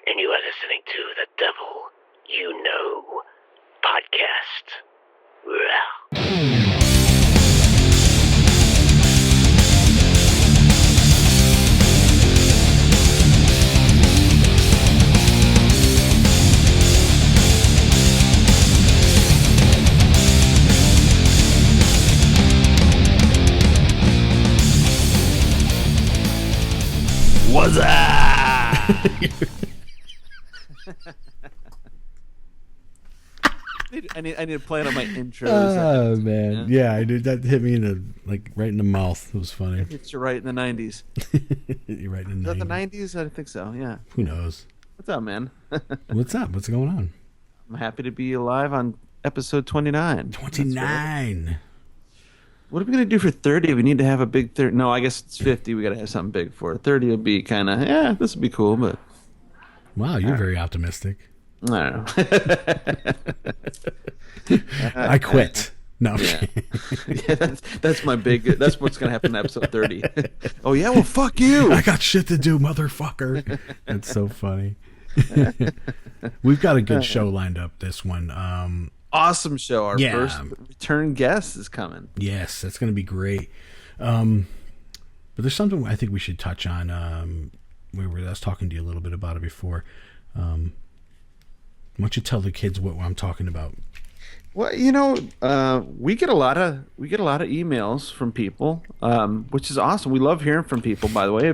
and you are listening to the Devil You Know podcast. What's up? I need to play it on my intro. Oh man, yeah, I did. That hit me right in the mouth. It was funny. It's right in the 90s. You're right in Is the that 90s. the 90s? I think so. Yeah. Who knows? What's up, man? What's up? What's going on? I'm happy to be alive on episode 29. 29. What are we gonna do for 30? We need to have a big 30. No, I guess it's 50. We gotta have something big for it. 30 would be kind of this would be cool, but Wow, you're very optimistic. I don't know. I quit. No. Yeah, that's my big. That's what's gonna happen in episode 30. Oh yeah, well fuck you. I got shit to do, motherfucker. That's so funny. We've got a good show lined up. This one. Awesome show. Our Yeah. first return guest is coming. Yes, that's going to be great. But there's something I think we should touch on. I was talking to you a little bit about it before. Why don't you tell the kids what I'm talking about? Well, we get a lot of emails from people, which is awesome. We love hearing from people, by the way.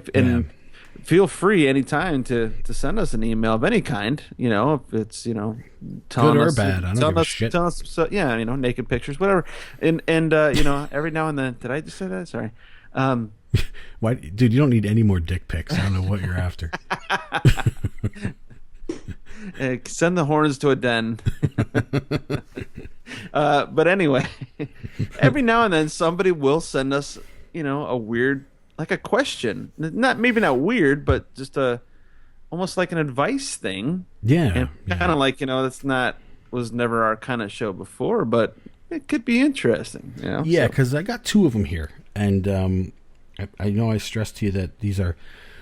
Feel free anytime to send us an email of any kind. If it's telling good or us, bad, I don't give a shit. Telling us, naked pictures, whatever. And every now and then, did I just say that? Sorry. Why, dude? You don't need any more dick pics. I don't know what you're after. Send the horns to a den. But anyway, every now and then somebody will send us, a weird, like a question. Maybe not weird, but just almost like an advice thing. Yeah. Kind of like, was never our kind of show before, but it could be interesting. Yeah, because I got two of them here, and I know I stressed to you that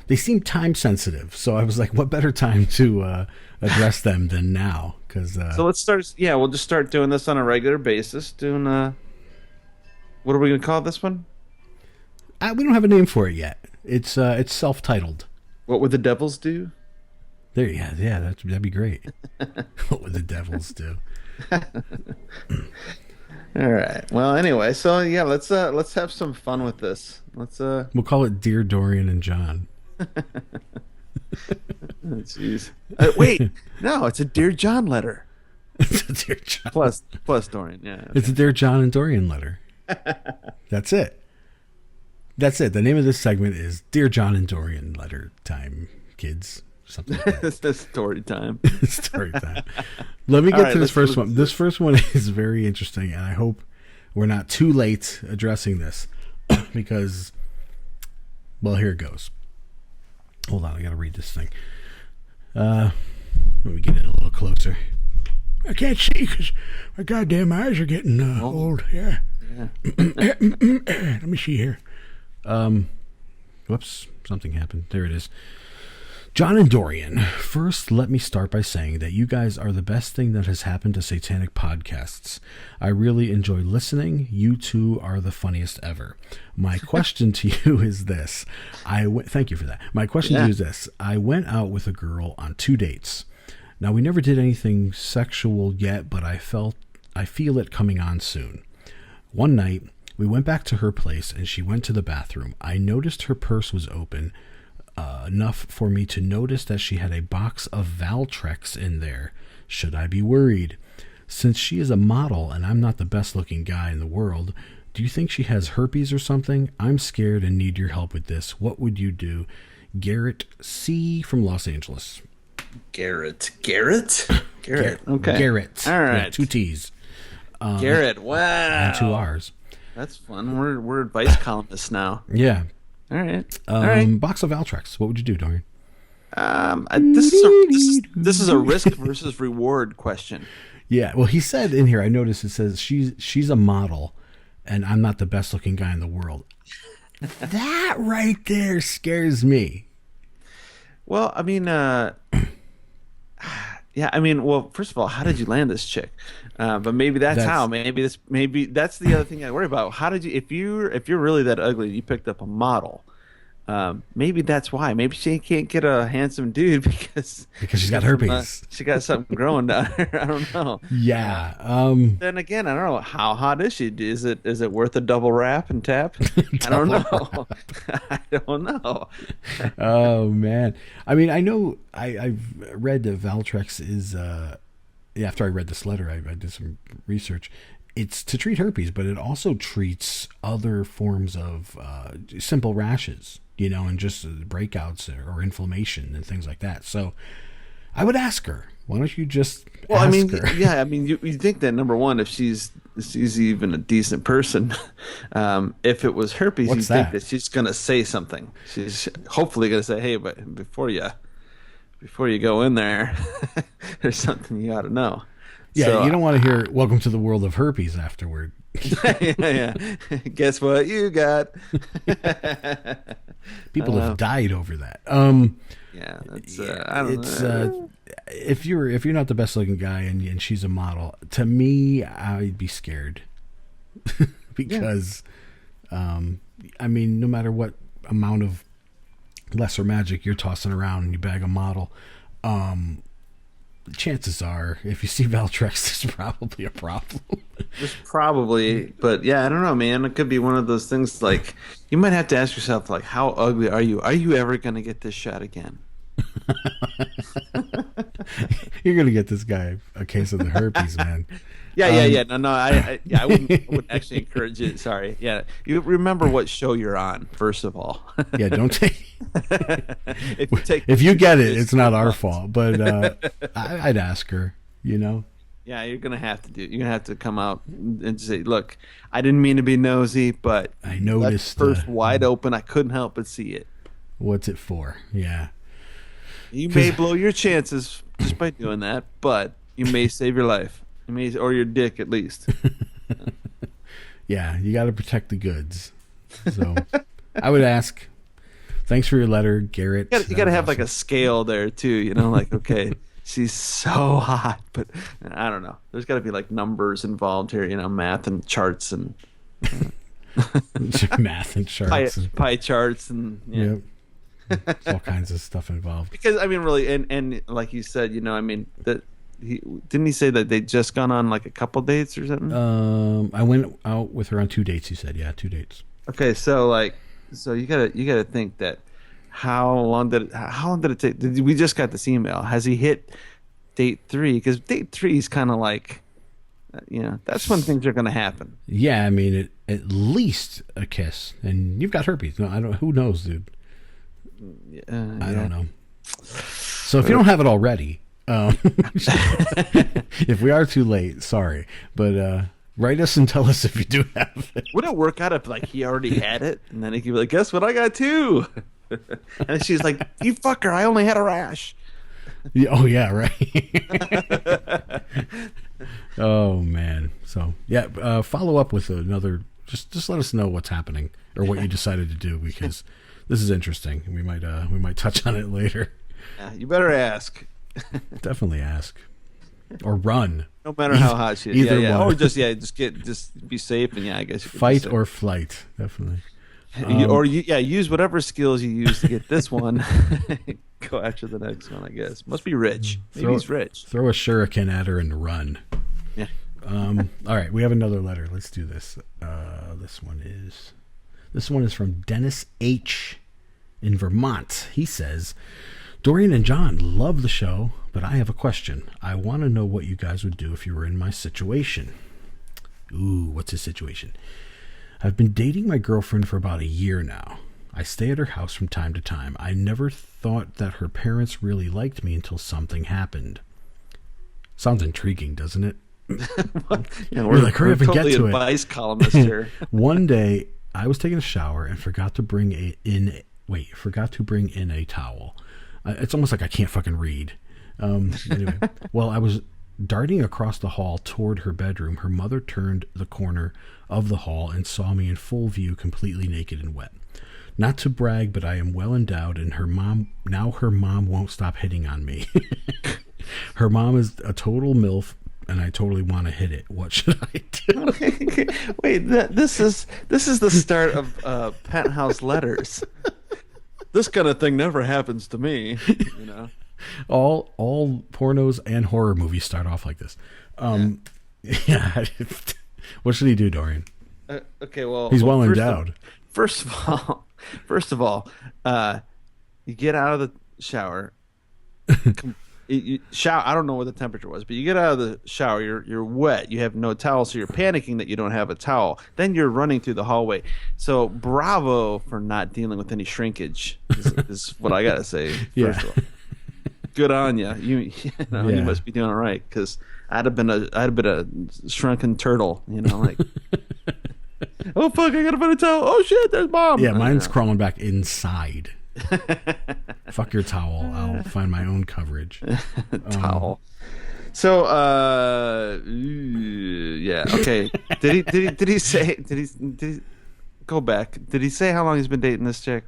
they seem time sensitive. So I was like, what better time to address them than now? So let's start. Yeah, we'll just start doing this on a regular basis. Doing what are we going to call this one? We don't have a name for it yet. It's self-titled. What would the devils do? There, yeah, that'd be great. What would the devils do? All right. Well, anyway, so yeah, let's have some fun with this. We'll call it Dear Dorian and John. Jeez. Wait, no, it's a Dear John letter. It's a Dear John plus Dorian. Yeah, okay. It's a Dear John and Dorian letter. That's it. The name of this segment is Dear John and Dorian letter time, kids. Something like that. It's story time. Story time. Let me get to this first one. This first one is very interesting, and I hope we're not too late addressing this because, well, here it goes. Hold on, I got to read this thing. Let me get in a little closer. I can't see because my goddamn eyes are getting old. Yeah. Let me see here. Whoops, something happened. There it is. John and Dorian, first let me start by saying that you guys are the best thing that has happened to Satanic Podcasts. I really enjoy listening. You two are the funniest ever. My question to you is this. Thank you for that. My question to you is this. I went out with a girl on 2 dates. Now, we never did anything sexual yet, but I feel it coming on soon. One night, we went back to her place and she went to the bathroom. I noticed her purse was open. Enough for me to notice that she had a box of Valtrex in there. Should I be worried? Since she is a model and I'm not the best looking guy in the world, do you think she has herpes or something? I'm scared and need your help with this. What would you do? Garrett C. from Los Angeles. Garrett. Okay. Garrett. All right. Yeah, 2 T's. Garrett. Wow. And 2 R's. That's fun. We're advice columnists now. Yeah. All right. Box of Valtrex. What would you do, Dorian? This is a risk versus reward question. Yeah. Well, he said in here, I noticed it says she's a model, and I'm not the best looking guy in the world. That right there scares me. Well, I mean, yeah, I mean, well, first of all, how did you land this chick? But maybe that's how. Maybe that's the other thing I worry about. How did you, if you're really that ugly, you picked up a model. Maybe that's why. Maybe she can't get a handsome dude because she's got herpes. She got something growing down her. I don't know. Yeah. Then again, I don't know how hot is she. Is it worth a double wrap and tap? I don't know. I don't know. Oh man. I mean, I know I've read that Valtrex is. After I read this letter, I did some research. It's to treat herpes, but it also treats other forms of simple rashes, and just breakouts or inflammation and things like that. So I would ask her, why don't you just ask her? Yeah, I mean, you think that, number one, if she's even a decent person, if it was herpes, you think that she's going to say something. She's hopefully going to say, hey, but before you go in there, there's something you ought to know. Yeah, so, you don't want to hear "Welcome to the world of herpes" afterward. yeah. Guess what you got? People have died over that. Yeah, that's I don't know. If you're not the best looking guy and she's a model, to me, I'd be scared because, I mean, no matter what amount of lesser magic you're tossing around and you bag a model, chances are, if you see Valtrex, there's probably a problem. There's probably, but yeah, I don't know, man. It could be one of those things. Like, you might have to ask yourself, like, how ugly are you? Are you ever going to get this shot again? You're going to get this guy a case of the herpes, man. Yeah. No. I wouldn't actually encourage it. Sorry. Yeah. You remember what show you're on, first of all. Yeah. Don't take. If you get it, it's not our fault. But I'd ask her. Yeah, you're gonna have to come out and say, "Look, I didn't mean to be nosy, but I noticed first wide open. I couldn't help but see it. What's it for?" Yeah. You may blow your chances just by doing that, but you may save your life. Or your dick, at least. Yeah, you got to protect the goods. So I would ask, thanks for your letter, Garrett. You got to have awesome. Like a scale there, too. Like, okay, she's so hot. But I don't know. There's got to be like numbers involved here, math and charts and... math and charts. Pie charts and... Yeah. Yep. There's all kinds of stuff involved. Because, I mean, really, and like you said, I mean, that... Didn't he say that they'd just gone on like a couple dates or something? I went out with her on 2 dates. He said, yeah, 2 dates. Okay, so you gotta think that how long did it take? We just got this email. Has he hit date 3? Because date 3 is kind of like, that's when things are gonna happen. Yeah, I mean, at least a kiss, and you've got herpes. No, I don't. Who knows, dude? I don't know. So if you don't have it already. If we are too late, sorry, but write us and tell us if you do have it. Would it work out if like he already had it and then he could be like, guess what, I got 2? And she's like, you fucker, I only had a rash. Oh yeah, right. Oh man. So yeah, follow up with another. Just let us know what's happening or what you decided to do, because this is interesting. We might touch on it later. You better ask. Definitely ask, or run. No matter how hot she is. Either one. Or just be safe, and I guess you fight or flight. Definitely. Use whatever skills you use to get this one. Go after the next one, I guess. Must be rich. Maybe he's rich. Throw a shuriken at her and run. Yeah. All right, we have another letter. Let's do this. This one is from Dennis H. in Vermont. He says, Dorian and John love the show, but I have a question. I want to know what you guys would do if you were in my situation. Ooh, what's his situation? I've been dating my girlfriend for about a year now. I stay at her house from time to time. I never thought that her parents really liked me until something happened. Sounds intriguing, doesn't it? We're like, hurry up and get to advice columnist here. One day, I was taking a shower and forgot to bring in a towel. It's almost like I can't fucking read. Anyway, while I was darting across the hall toward her bedroom, her mother turned the corner of the hall and saw me in full view, completely naked and wet. Not to brag, but I am well endowed, and her mom won't stop hitting on me. Her mom is a total MILF, and I totally want to hit it. What should I do? Wait, this is the start of Penthouse Letters. This kind of thing never happens to me, you know. All pornos and horror movies start off like this. Yeah. What should he do, Dorian? Okay, well, he's well endowed. First of all, you get out of the shower. I don't know what the temperature was, but you get out of the shower. You're wet. You have no towel, so you're panicking that you don't have a towel. Then you're running through the hallway. So bravo for not dealing with any shrinkage. Is what I gotta say. First of all, good on you. You must be doing it right, because I'd have been a shrunken turtle. You know, like. Oh fuck! I gotta find a towel. Oh shit! There's Mom. Yeah, mine's crawling back inside. Fuck your towel. I'll find my own coverage. Towel. So, yeah. Okay. Did he say? Did he go back? Did he say how long he's been dating this chick?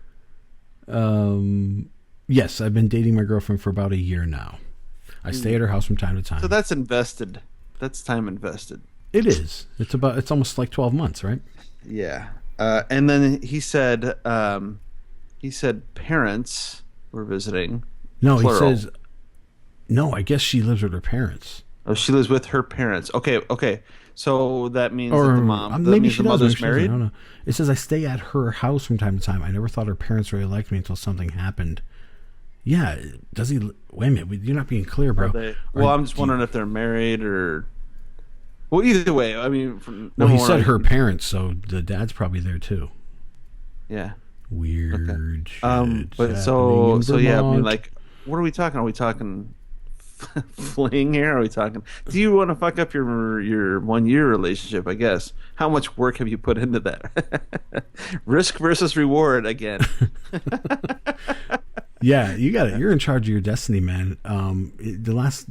Yes, I've been dating my girlfriend for about a year now. I stay at her house from time to time. So that's invested. That's time invested. It is. It's almost like 12 months, right? Yeah. And then he said parents were visiting. No, plural. He says no. I guess she lives with her parents. Oh, she lives with her parents. Okay. So that means or that the mom. Maybe means she the does. mother's married. I don't know. It says I stay at her house from time to time. I never thought her parents really liked me until something happened. Yeah. Does he? Wait a minute. You're not being clear, bro. I'm just wondering if they're married or. Well, either way, I mean. He said her parents, so the dad's probably there too. Yeah. Weird. Okay. But so yeah, I mean, like, what are we talking? Are we talking fling here? Are we talking? Do you want to fuck up your 1 year relationship? I guess. How much work have you put into that? Risk versus reward again. Yeah, you got it. You're in charge of your destiny, man. The last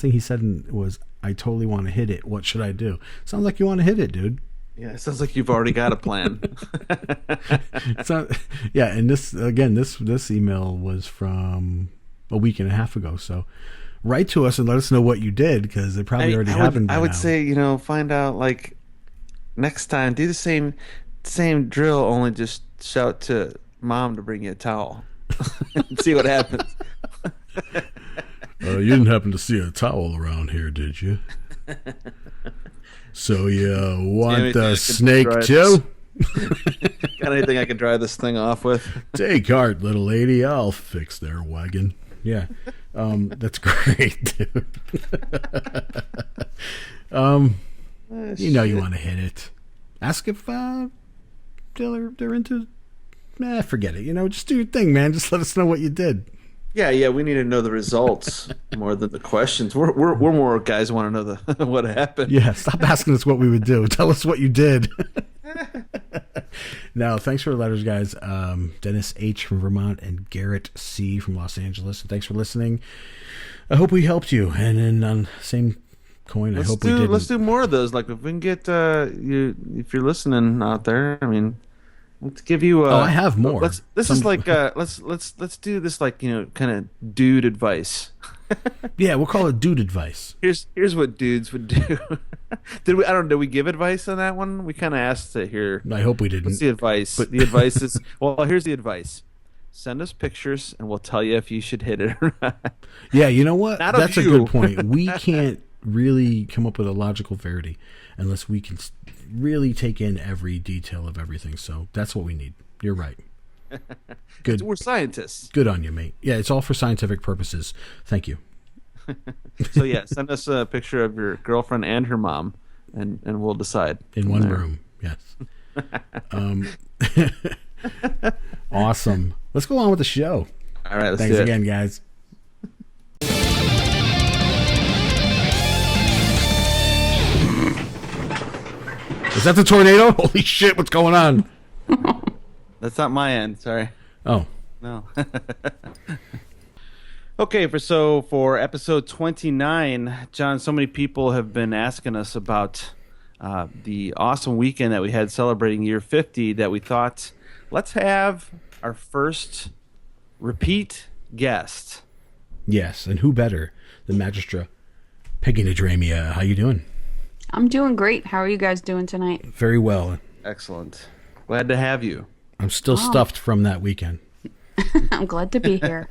thing he said was, "I totally want to hit it. What should I do?" Sounds like you want to hit it, dude. Yeah, it sounds like you've already got a plan. Yeah, and this email was from a week and a half ago. So write to us and let us know what you did, because it probably already happened. I would say, find out, like, next time, do the same drill, only just shout to Mom to bring you a towel. And see what happens. You didn't happen to see a towel around here, did you? So you want the snake too? Got anything I can dry this thing off with? Take heart, little lady. I'll fix their wagon. Yeah, that's great, dude. You know you want to hit it. Ask if they're into. Forget it. Just do your thing, man. Just let us know what you did. Yeah. We need to know the results more than the questions. We're more guys who want to know what happened. Yeah. Stop asking us what we would do. Tell us what you did. No, thanks for the letters, guys. Dennis H. from Vermont and Garrett C. from Los Angeles. And thanks for listening. I hope we helped you. And then on the same coin, I hope we did. Let's do more of those. Like, if we can get if you're listening out there, I mean. Let's give you. I have more. Let's do this, like, kind of dude advice. Yeah, we'll call it dude advice. Here's what dudes would do. Did we give advice on that one? We kind of asked to hear. I hope we didn't. What's the advice? But the advice is, well, here's the advice. Send us pictures, and we'll tell you if you should hit it or not. Yeah, you know what? That's a good point. We can't really come up with a logical verity unless we can really take in every detail of everything. So that's what we need. You're right. Good. We're scientists. Good on you, mate. Yeah, it's all for scientific purposes. Thank you. So yeah, send us a picture of your girlfriend and her mom, and we'll decide. In one room, yes. Awesome. Let's go on with the show. All right, let's Thanks do it. again, guys. Is that the tornado? Holy shit, what's going on? That's not my end, sorry. Oh. No. Okay, for episode 29, John, so many people have been asking us about the awesome weekend that we had celebrating year 50 that we thought let's have our first repeat guest. Yes, and who better than Magistra Peggy Nadramia? How you doing? I'm doing great. How are you guys doing tonight? Very well. Excellent. Glad to have you. I'm still stuffed from that weekend. I'm glad to be here.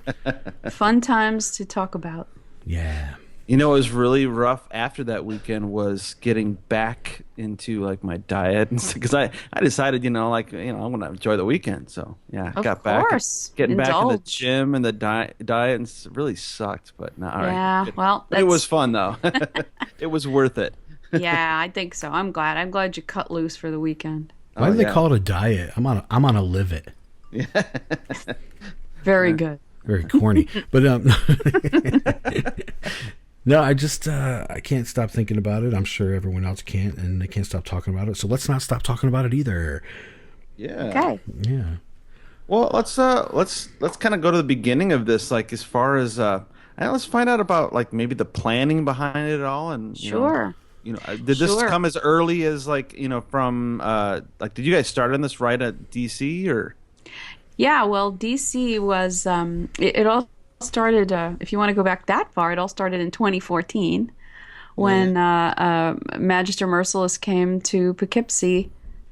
Fun times to talk about. Yeah. You know, what was really rough after that weekend was getting back into like my diet, and because I decided, I want to enjoy the weekend. So yeah, I got back, getting back in the gym and the diet, and it really sucked. But no, all right. Yeah, well, it was fun though. It was worth it. Yeah, I think so. I'm glad you cut loose for the weekend. Why do they call it a diet? I'm on a live it. Yeah. Very good. Very corny, but no, I just I can't stop thinking about it. I'm sure everyone else can't, and they can't stop talking about it. So let's not stop talking about it either. Yeah. Okay. Yeah. Well, let's kind of go to the beginning of this, like as far as let's find out about like maybe the planning behind it all, and Sure. did this come as early as like from did you guys start on this right at DC or? Yeah, well, DC was it all started. If you want to go back that far, it all started in 2014 when Magister Merciless came to Poughkeepsie,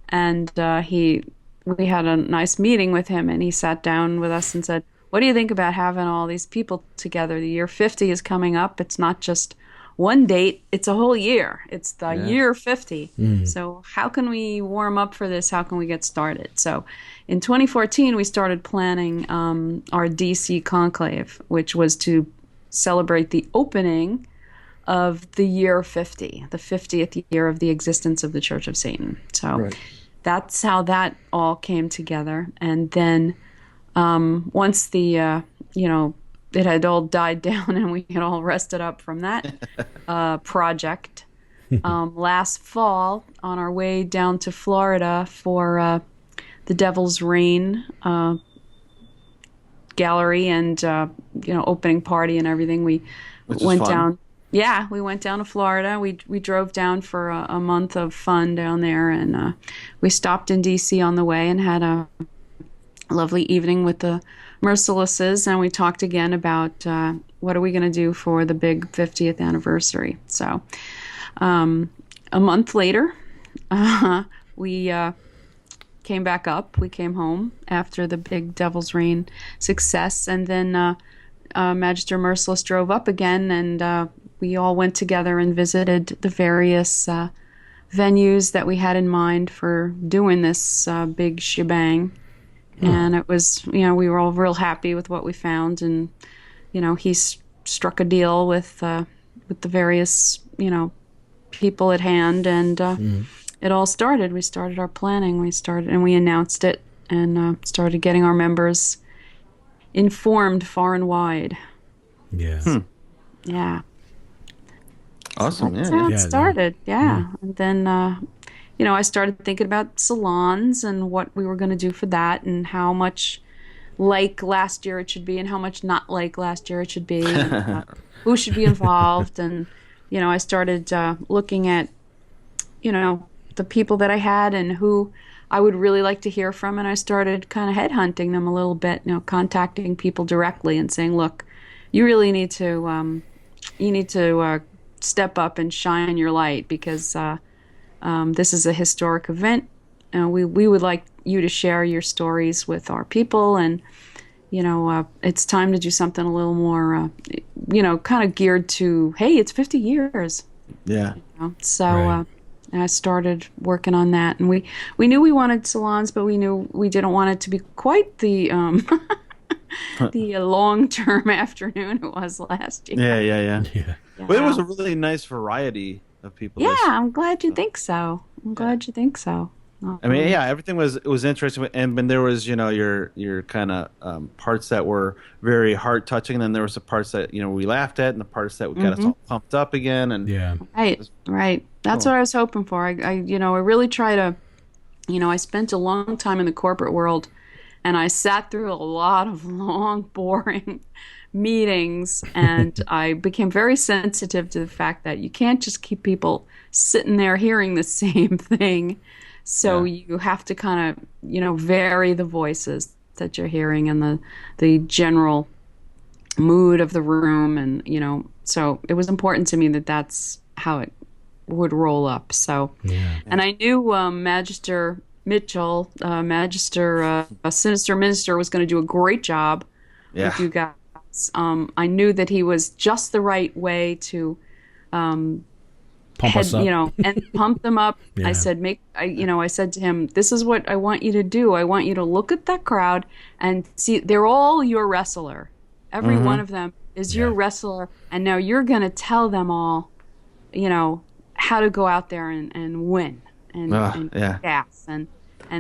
and we had a nice meeting with him, and he sat down with us and said, "What do you think about having all these people together? The year 50 is coming up. It's not just one date, it's a whole year. It's the year 50. So how can we warm up for this? How can we get started?" So in 2014, we started planning our DC conclave, which was to celebrate the opening of the year 50, the 50th year of the existence of the Church of Satan. So that's how that all came together. And then once the, it had all died down and we had all rested up from that project. Last fall, on our way down to Florida for the Devil's Reign gallery and opening party and everything, we went down. Yeah, we went down to Florida. We drove down for a month of fun down there, and we stopped in D.C. on the way and had a lovely evening with the Mercilesses, and we talked again about what are we going to do for the big 50th anniversary. So a month later, we came back up. We came home after the big Devil's Reign success, and then Magister Merciless drove up again, and we all went together and visited the various venues that we had in mind for doing this big shebang. And it was, we were all real happy with what we found, and he struck a deal with the various people at hand, and it all started. We started our planning. And we announced it, and started getting our members informed far and wide. Yeah. Yeah. Awesome. So that's how it started. Yeah. And then, I started thinking about salons and what we were going to do for that, and how much like last year it should be and how much not like last year it should be, and who should be involved. And, I started looking at, the people that I had and who I would really like to hear from. And I started kind of headhunting them a little bit, contacting people directly and saying, look, you really need to, step up and shine your light, because this is a historic event. We would like you to share your stories with our people, and it's time to do something a little more, kind of geared to, hey, it's 50 years. Yeah. So I started working on that, and we knew we wanted salons, but we knew we didn't want it to be quite the the long-term afternoon it was last year. Yeah. But it was a really nice variety of people. Yeah, I'm glad you think so. I mean, everything was interesting, and there was your kind of parts that were very heart touching, and then there was the parts that we laughed at, and the parts that got us all pumped up again. And right. That's what I was hoping for. I really try to. I spent a long time in the corporate world, and I sat through a lot of long, boring meetings, and I became very sensitive to the fact that you can't just keep people sitting there hearing the same thing So you have to kind of, vary the voices that you're hearing and the general mood of the room. And, so it was important to me that that's how it would roll up. So, and I knew Magister Mitchell, Magister Sinister Minister, was going to do a great job with you guys. I knew that he was just the right way to pump us up. And pump them up. I said, I said to him, this is what I want you to do. I want you to look at that crowd and see, they're all your wrestler. Every one of them is your wrestler. And now you're going to tell them all, how to go out there and win and gas. And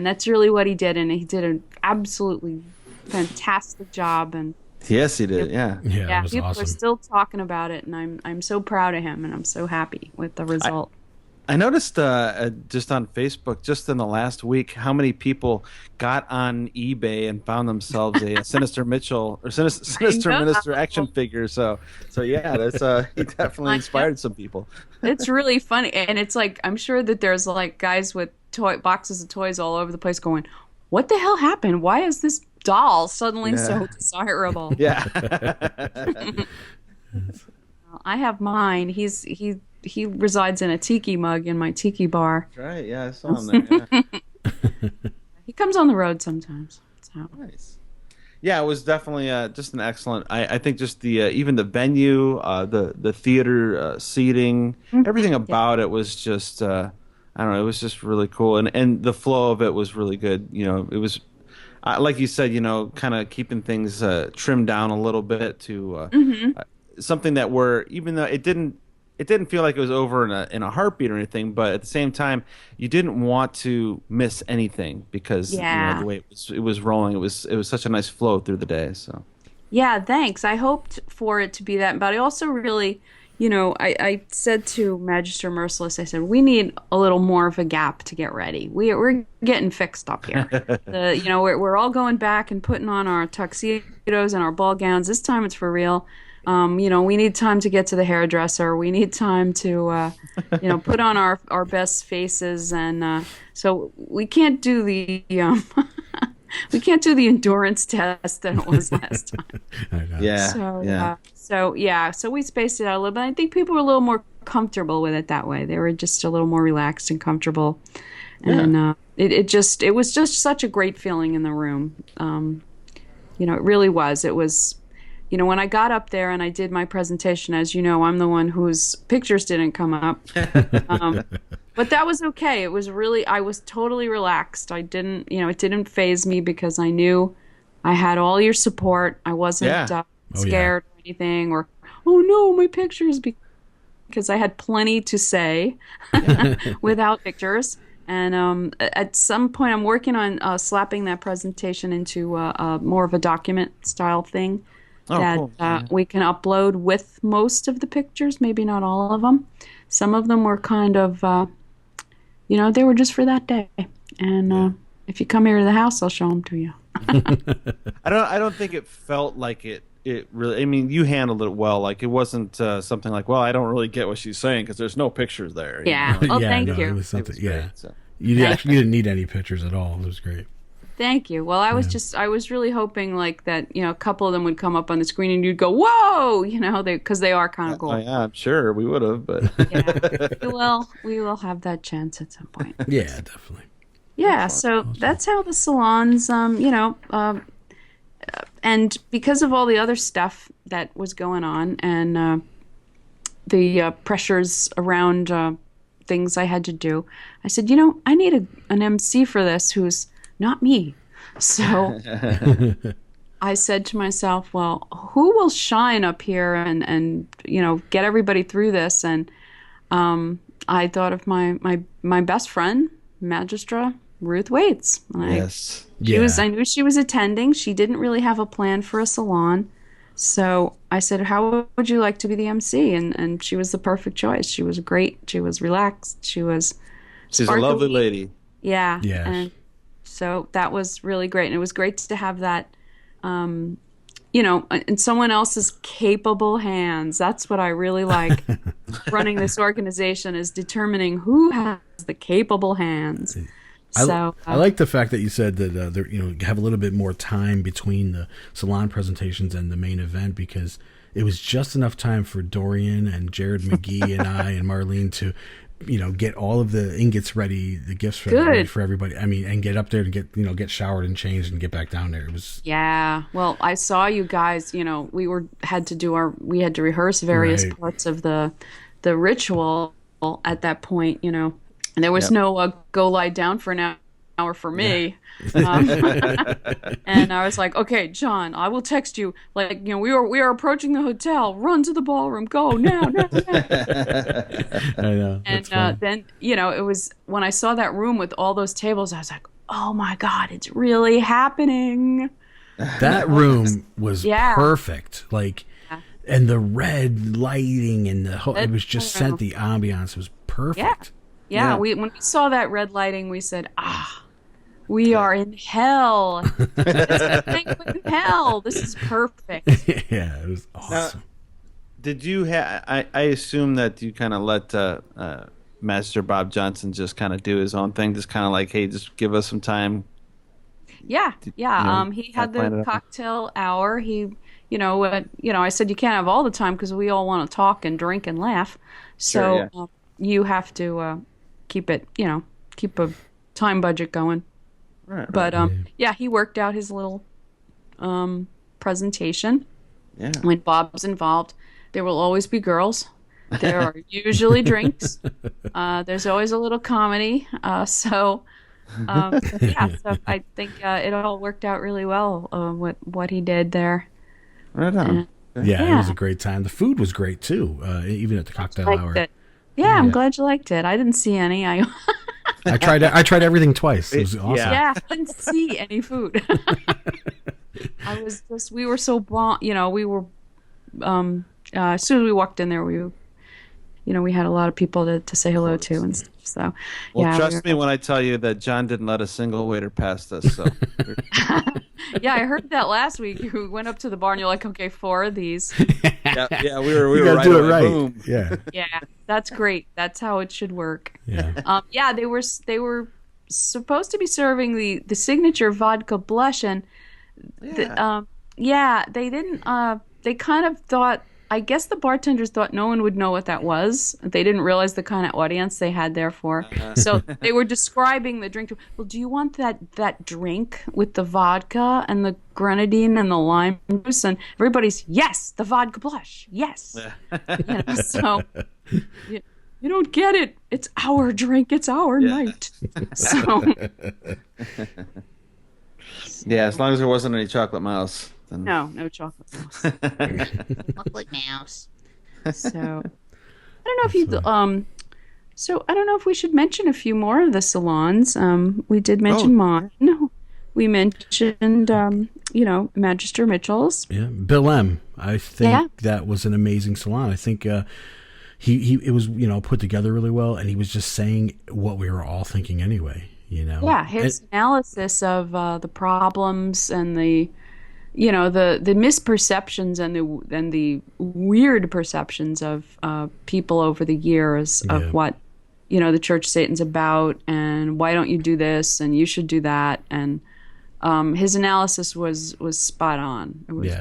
that's really what he did. And he did an absolutely fantastic job. And yes, he did. Yeah, it was people awesome. are still talking about it, and I'm so proud of him, and I'm so happy with the result. I noticed just on Facebook, just in the last week, how many people got on eBay and found themselves a Sinister Mitchell or Sinister Minister action figure. So yeah, that's he definitely inspired some people. It's really funny, and it's like I'm sure that there's like guys with boxes of toys all over the place going, "What the hell happened? Why is this doll suddenly so desirable?" Yeah. I have mine. He resides in a tiki mug in my tiki bar. That's right. Yeah, I saw him there. Yeah. He comes on the road sometimes. So. Nice. Yeah, it was definitely just an excellent. I think just the even the venue, the theater seating, everything about it was just I don't know. It was just really cool, and the flow of it was really good. It was. Like you said, kind of keeping things trimmed down a little bit to something that even though it didn't feel like it was over in a heartbeat or anything, but at the same time, you didn't want to miss anything because the way it was rolling, it was such a nice flow through the day. So yeah, thanks. I hoped for it to be that, but I also really. I said to Magister Merciless, I said, we need a little more of a gap to get ready. We're getting fixed up here. We're all going back and putting on our tuxedos and our ball gowns. This time it's for real. We need time to get to the hairdresser. We need time to, put on our best faces. And so we can't do the... we can't do the endurance test that it was last time. I know. Yeah. So we spaced it out a little bit. I think people were a little more comfortable with it that way. They were just a little more relaxed and comfortable. And it was just such a great feeling in the room. It really was. It was, when I got up there and I did my presentation, as you know, I'm the one whose pictures didn't come up. But that was okay. It was really, I was totally relaxed. I didn't, it didn't faze me because I knew I had all your support. I wasn't scared or anything or, oh no, my pictures, because I had plenty to say without pictures. And at some point I'm working on slapping that presentation into more of a document style thing that we can upload with most of the pictures, maybe not all of them. Some of them were kind of... they were just for that day. And if you come here to the house, I'll show them to you. I don't think it felt like it really. I mean, you handled it well. Like it wasn't something like, well, I don't really get what she's saying because there's no pictures there. Yeah. Oh, thank you. It was something. It was great, so. You didn't need any pictures at all. It was great. Thank you. Well, I was really hoping like that, a couple of them would come up on the screen and you'd go, whoa, because they are kind of cool. Yeah, I'm sure we would have, but we will have that chance at some point. Yeah, definitely. Yeah, so that's how the salons, and because of all the other stuff that was going on and the pressures around things I had to do, I said, I need an MC for this who's not me. So I said to myself, well, who will shine up here and get everybody through this? And I thought of my best friend, Magistra Ruth Waits. Yes. I knew she was attending. She didn't really have a plan for a salon. So I said, how would you like to be the MC? And she was the perfect choice. She was great. She was relaxed. She's a lovely lady. Yeah. Yes. And so that was really great. And it was great to have that, in someone else's capable hands. That's what I really like. Running this organization is determining who has the capable hands. I like the fact that you said that there, have a little bit more time between the salon presentations and the main event, because it was just enough time for Dorian and Jared McGee and I and Marlene to, get all of the ingots ready, the gifts ready for everybody. I mean, and get up there and get showered and changed and get back down there. It was Well, I saw you guys. We had to rehearse various parts of the ritual at that point. And there was no go lie down for an hour for me. And I was like, okay, John, I will text you. Like, we are approaching the hotel. Run to the ballroom. Go now. I know. And then, it was when I saw that room with all those tables, I was like, oh my God, it's really happening. That room was perfect. Like, and the red lighting and it was just set, the ambiance was perfect. Yeah. When we saw that red lighting, we said, we are in hell. It's a banquet in hell. This is perfect. Yeah, it was awesome. Now, did you I assume that you kind of let Master Bob Johnson just kind of do his own thing, just kind of like, hey, just give us some time. Yeah. He had the cocktail hour. He, I said you can't have all the time because we all want to talk and drink and laugh. So you have to keep it, keep a time budget going. Right. But he worked out his little presentation. Yeah. When Bob's involved, there will always be girls. There are usually drinks. There's always a little comedy. So I think it all worked out really well. What he did there. Right on. Yeah, it was a great time. The food was great too, even at the cocktail hour. Yeah, I'm glad you liked it. I didn't see any. I tried everything twice. It was awesome. Yeah, I didn't see any food. We were so we were as soon as we walked in there, we had a lot of people to say hello to and stuff. So, trust me when I tell you that John didn't let a single waiter past us. So, I heard that last week. You went up to the bar and you're like, okay, 4 of these. Yeah, we were right. Do it right. Boom. Yeah, that's great. That's how it should work. Yeah, they were supposed to be serving the signature vodka blush, and they didn't. They kind of thought. I guess the bartenders thought no one would know what that was. They didn't realize the kind of audience they had there for. So they were describing the drink. Well, do you want that drink with the vodka and the grenadine and the lime juice? And everybody's, yes, the vodka blush. Yes. So you don't get it. It's our drink. It's our night. So. Yeah, as long as there wasn't any chocolate mouse. No chocolate mouse. Chocolate mouse. So, I don't know if you. So I don't know if we should mention a few more of the salons. We did mention mine. We mentioned, Magistra Mitchell's. Yeah, Bill M. I think that was an amazing salon. I think it was put together really well, and he was just saying what we were all thinking anyway. Yeah, his analysis of the problems and the misperceptions and the weird perceptions of people over the years of what the Church of Satan's about, and why don't you do this and you should do that, and his analysis was spot on. It was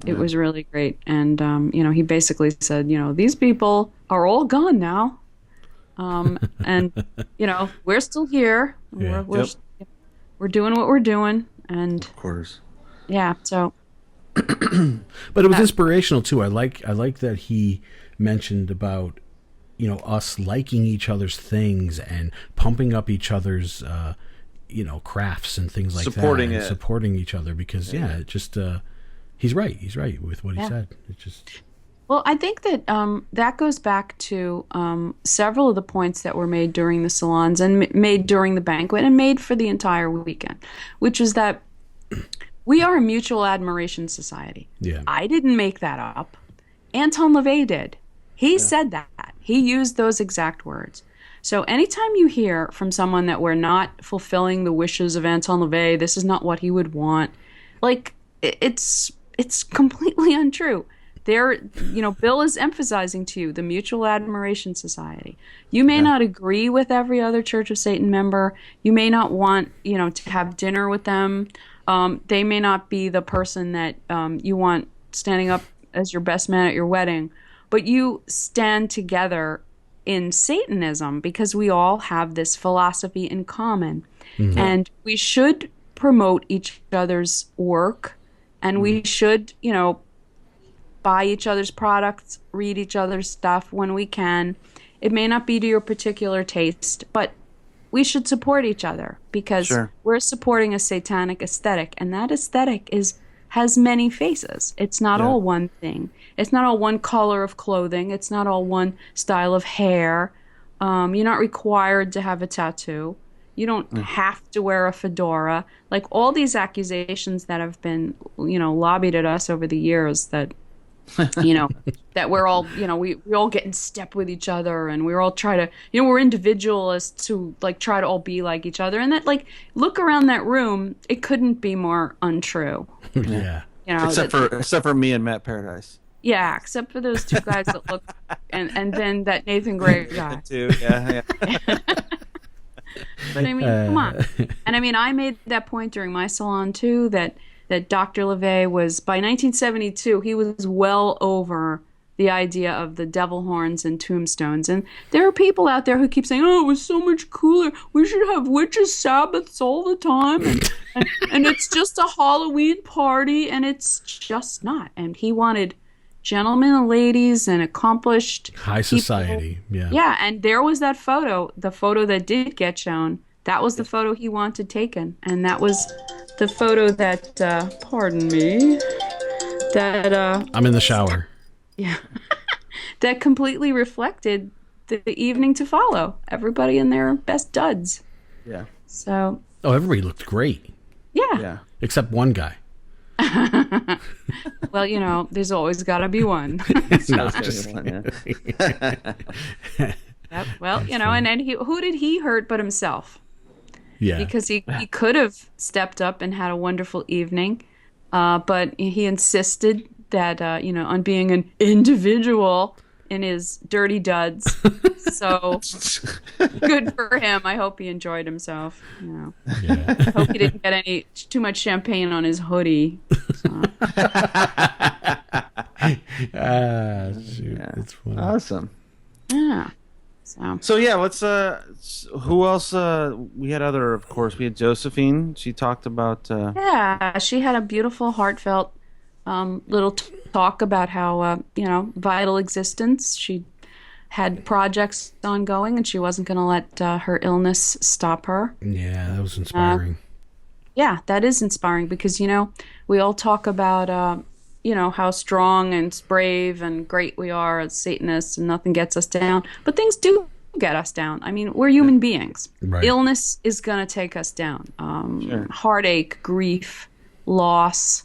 it was really great, and he basically said these people are all gone now, and we're still here. We're doing what we're doing. And of course, so. But it was inspirational too. I like that he mentioned about us liking each other's things and pumping up each other's crafts and things like that, supporting each other, because it just he's right with what he said. It just. Well, I think that that goes back to several of the points that were made during the salons and made during the banquet and made for the entire weekend, which is that we are a mutual admiration society. Yeah. I didn't make that up. Anton LaVey did. He said that. He used those exact words. So anytime you hear from someone that we're not fulfilling the wishes of Anton LaVey, this is not what he would want, like, it's completely untrue. Bill is emphasizing to you the Mutual Admiration Society. You may not agree with every other Church of Satan member. You may not want, to have dinner with them. They may not be the person that you want standing up as your best man at your wedding, but you stand together in Satanism because we all have this philosophy in common. Mm-hmm. And we should promote each other's work, and we should, buy each other's products, read each other's stuff when we can. It may not be to your particular taste, but we should support each other because we're supporting a satanic aesthetic, and that aesthetic has many faces. It's not all one thing. It's not all one color of clothing. It's not all one style of hair. You're not required to have a tattoo. You don't have to wear a fedora. Like all these accusations that have been, lobbied at us over the years that, that we're all, we all get in step with each other, and we're all try to, we're individualists who try to all be like each other. And that look around that room, it couldn't be more untrue. Yeah. Except for me and Matt Paradise. Yeah, except for those two guys that look, and then that Nathan Gray guy. Too, yeah. But I mean, come on. And I mean, I made that point during my salon too, that Dr. LaVey was, by 1972, he was well over the idea of the devil horns and tombstones. And there are people out there who keep saying, oh, it was so much cooler. We should have witches' Sabbaths all the time. And it's just a Halloween party, and it's just not. And he wanted gentlemen and ladies and accomplished high society. People. Yeah, and there was that photo, the photo that did get shown. That was the photo he wanted taken, and that was the photo that pardon me, that I'm in the shower. Yeah. That completely reflected the evening to follow. Everybody in their best duds. Yeah. So everybody looked great. Yeah. Except one guy. Well, there's always got to be one. No, just Yep. Well, and who did he hurt but himself? Yeah. Because he could have stepped up and had a wonderful evening, but he insisted that, on being an individual in his dirty duds. So good for him. I hope he enjoyed himself. Yeah. I hope he didn't get too much champagne on his hoodie. So. Shoot. That's funny. Awesome. Yeah. So yeah, let's. Who else? We had of course, we had Josephine. She talked about. Yeah, she had a beautiful, heartfelt little talk about how vital existence. She had projects ongoing, and she wasn't going to let her illness stop her. Yeah, that was inspiring. Yeah, that is inspiring because we all talk about how strong and brave and great we are as Satanists, and nothing gets us down. But things do get us down. I mean, we're human beings. Right. Illness is going to take us down. Heartache, grief, loss,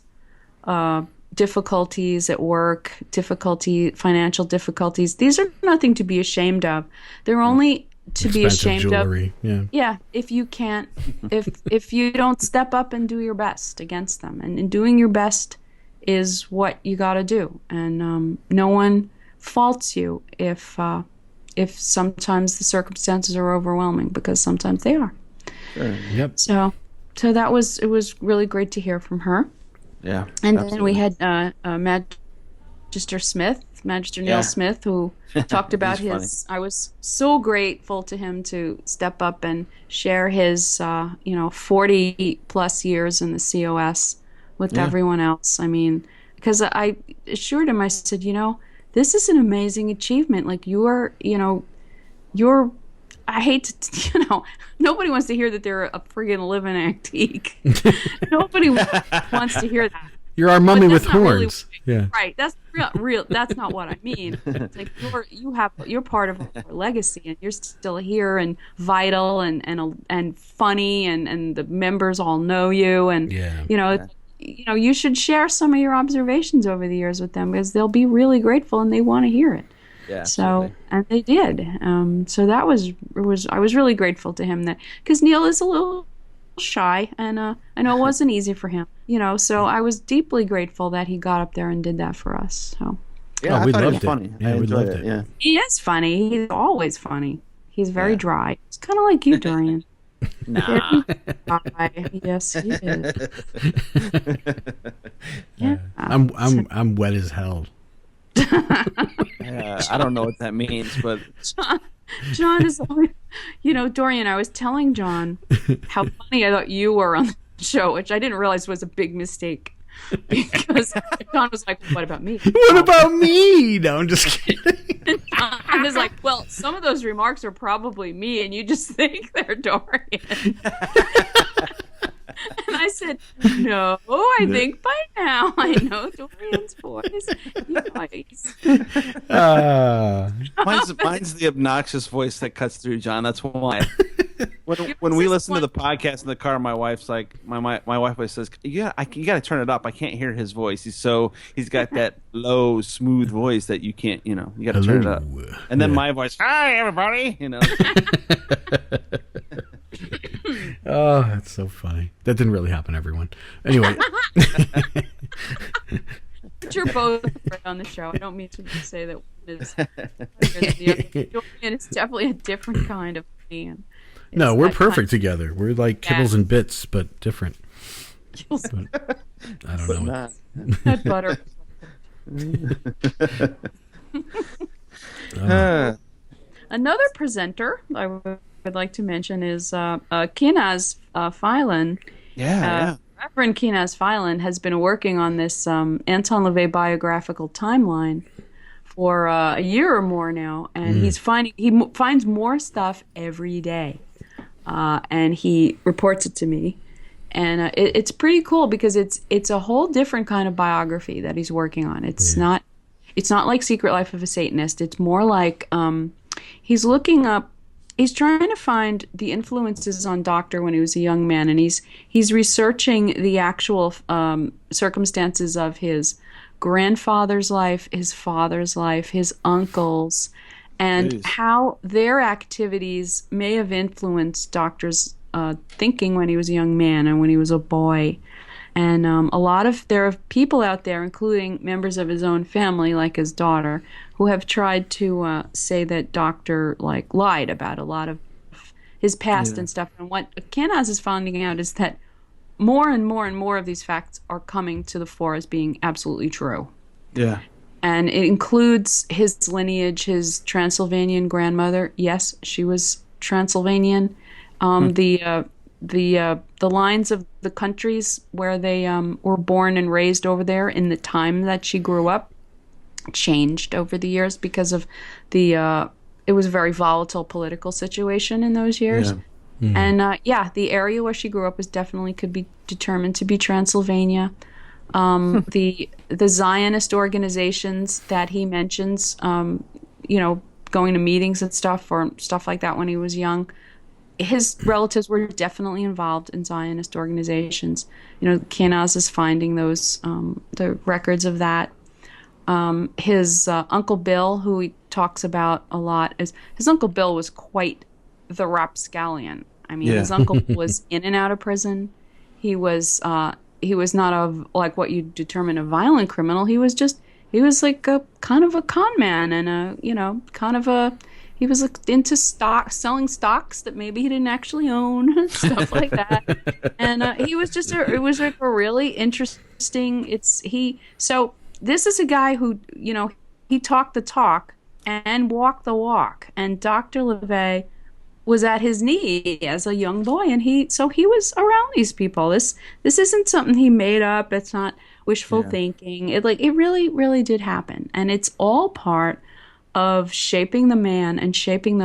difficulties at work, financial difficulties. These are nothing to be ashamed of. They're only to be ashamed jewelry. of. Yeah, if you can't, if you don't step up and do your best against them, and doing your best is what you got to do, and no one faults you if sometimes the circumstances are overwhelming, because sometimes they are. Sure. Yep. So it was really great to hear from her. Yeah. And absolutely. then we had Magister Neil Smith, who talked about his. Funny. I was so grateful to him to step up and share his 40 plus years in the COS with everyone else. I mean, because I assured him, I said, this is an amazing achievement. Like you're. I hate to, nobody wants to hear that they're a friggin' living antique. Nobody wants to hear that. You're our mummy with horns. Yeah. Right. That's real. That's not what I mean. It's like you're part of our legacy, and you're still here and vital and funny, and the members all know you, and you should share some of your observations over the years with them, because they'll be really grateful and they want to hear it. Yeah, so, and they did. So that was I was really grateful to him, that because Neil is a little shy, and I know it wasn't easy for him, so I was deeply grateful that he got up there and did that for us. So Yeah, Oh, I we thought he was loved it. funny. Yeah, I we enjoyed loved it. it. Yeah. He is funny. He's always funny. He's very dry. It's kind of like you, Dorian. Nah. Dry. Yes, he is. Yeah. I'm wet as hell. Yeah, I don't know what that means, but John is always, Dorian, I was telling John how funny I thought you were on the show, which I didn't realize was a big mistake. Because John was like, what about me? What about me? No, I'm just kidding. And John was like, well, some of those remarks are probably me, and you just think they're Dorian. And I said, no, I think by now I know Dorian's voice. Mine's the obnoxious voice that cuts through, John. That's why. When we listen to the podcast in the car, my wife's like, my wife always says, you got to turn it up. I can't hear his voice. He's got that low, smooth voice that you can't, you got to turn it up. And then my voice, hi everybody, Oh, that's so funny. That didn't really happen, everyone. Anyway. You're both right on the show. I don't mean to say that one is better than the other. Dorian is definitely a different kind of man. No, we're perfect together. We're like kibbles and bits, but different. But, I don't know. Nut butter. Another presenter I would like to mention is Kinaz Phelan. Yeah. Reverend Kinaz Phelan has been working on this Anton LaVey biographical timeline for a year or more now, and he finds more stuff every day, and he reports it to me, and it's pretty cool because it's a whole different kind of biography that he's working on. It's not like Secret Life of a Satanist. It's more like he's trying to find the influences on Doctor when he was a young man, and he's researching the actual circumstances of his grandfather's life, his father's life, his uncles, and how their activities may have influenced Doctor's thinking when he was a young man and when he was a boy. And there are people out there, including members of his own family, like his daughter, who have tried to say that Doctor lied about a lot of his past and stuff. And what Kanaz is finding out is that more and more and more of these facts are coming to the fore as being absolutely true. Yeah. And it includes his lineage, his Transylvanian grandmother. Yes, she was Transylvanian. The lines of the countries where they were born and raised over there in the time that she grew up changed over the years because of it was a very volatile political situation in those years. Yeah. And the area where she grew up could be determined to be Transylvania. The Zionist organizations that he mentions, going to meetings and stuff or stuff like that when he was young, his relatives were definitely involved in Zionist organizations. Kanaz is finding those the records of that. His Uncle Bill, who he talks about a lot, his Uncle Bill was quite the rapscallion. I mean, his uncle was in and out of prison. He was not like what you determine a violent criminal. He was like a kind of a con man and he was into selling stocks that maybe he didn't actually own, stuff like that. And it was like a really interesting. So this is a guy who he talked the talk and walked the walk. And Dr. LaVey was at his knee as a young boy, and he was around these people. This isn't something he made up. It's not wishful thinking. It really, really did happen, and it's all part of shaping the man and shaping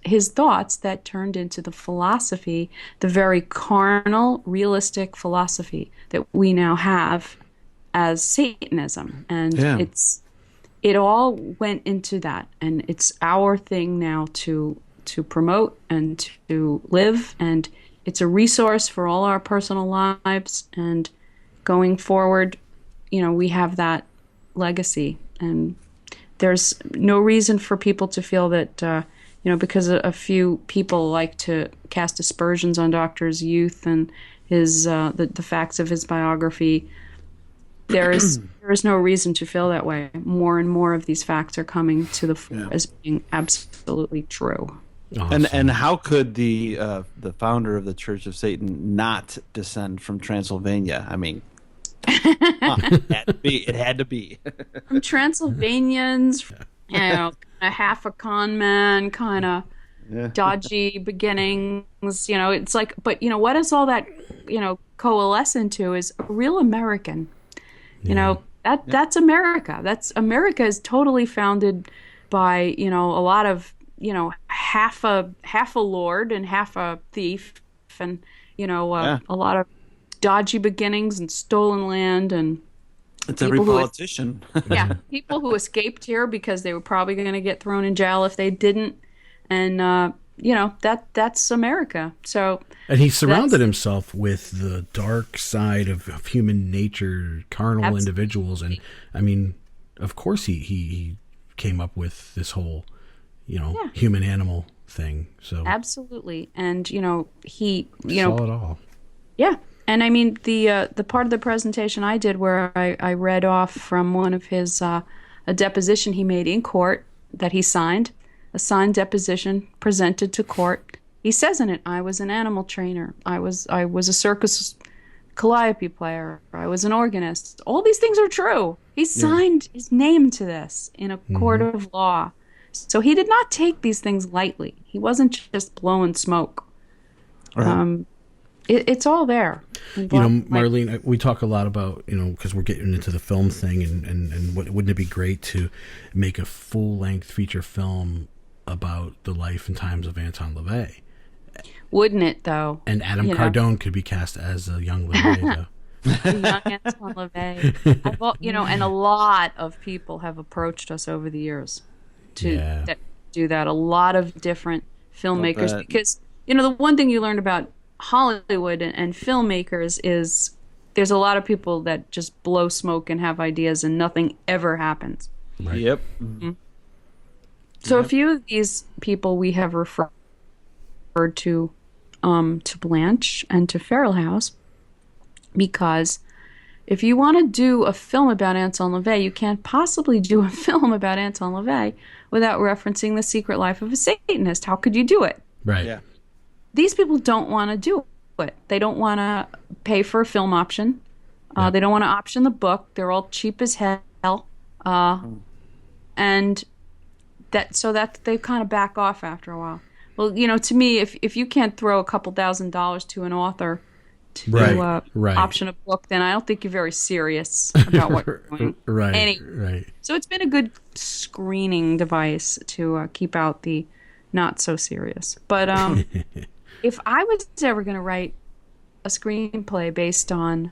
his thoughts that turned into the philosophy, the very carnal, realistic philosophy that we now have as Satanism, and it all went into that, and it's our thing now to promote and to live, and it's a resource for all our personal lives, and going forward, we have that legacy, and there's no reason for people to feel that, because a few people like to cast aspersions on Doctor's youth and his the facts of his biography. there is no reason to feel that way. More and more of these facts are coming to the fore as being absolutely true. Awesome. And how could the founder of the Church of Satan not descend from Transylvania? I mean, it had to be. From Transylvanians, a half a con man, kind of dodgy beginnings. It's like, but what does all that coalesce into is a real American. That's America. America is totally founded by a lot of half a lord and half a thief, and a lot of dodgy beginnings and stolen land, and it's every politician. People who escaped here because they were probably going to get thrown in jail if they didn't, and that's America. So, and he surrounded himself with the dark side of human nature, carnal individuals, and I mean, of course, he came up with this whole human animal thing. So absolutely, and he saw it all. Yeah. And I mean, the part of the presentation I did where I read off from one of his a deposition he made in court that he signed, a signed deposition presented to court. He says in it, "I was an animal trainer. I was a circus calliope player. I was an organist." All these things are true. He signed his name to this in a court of law. So he did not take these things lightly. He wasn't just blowing smoke. Right. It's all there. Marlene, we talk a lot about, because we're getting into the film thing, and wouldn't it be great to make a full-length feature film about the life and times of Anton LaVey? Wouldn't it, though? And Adam Cardone could be cast as a young LaVey, though. The young Anton LaVey. And a lot of people have approached us over the years to do that. A lot of different filmmakers, because, the one thing you learned about Hollywood and filmmakers is there's a lot of people that just blow smoke and have ideas and nothing ever happens. Right. Yep. Mm-hmm. So a few of these people we have referred to Blanche and to Feral House, because if you want to do a film about Anton LaVey, you can't possibly do a film about Anton LaVey without referencing The Secret Life of a Satanist. How could you do it? Right. Yeah. These people don't want to do it. They don't want to pay for a film option. They don't want to option the book. They're all cheap as hell. And that they kind of back off after a while. Well, to me, if you can't throw a couple $1,000s to an author to option a book, then I don't think you're very serious about what you're doing. Right. So it's been a good screening device to keep out the not so serious. But if I was ever going to write a screenplay based on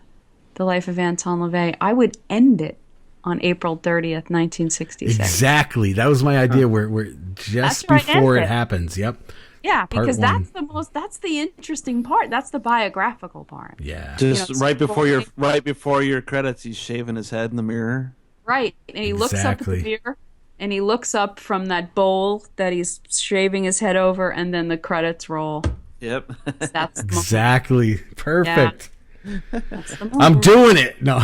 the life of Anton LaVey, I would end it on April 30th, 1966. Exactly. That was my idea. We're just before it happens. Yep. Yeah, because that's the interesting part. That's the biographical part. Yeah. Just right before your credits, he's shaving his head in the mirror. Right. And he looks up at the mirror. And he looks up from that bowl that he's shaving his head over, and then the credits roll. Yep. That's exactly perfect. Yeah. That's the I'm doing it. No.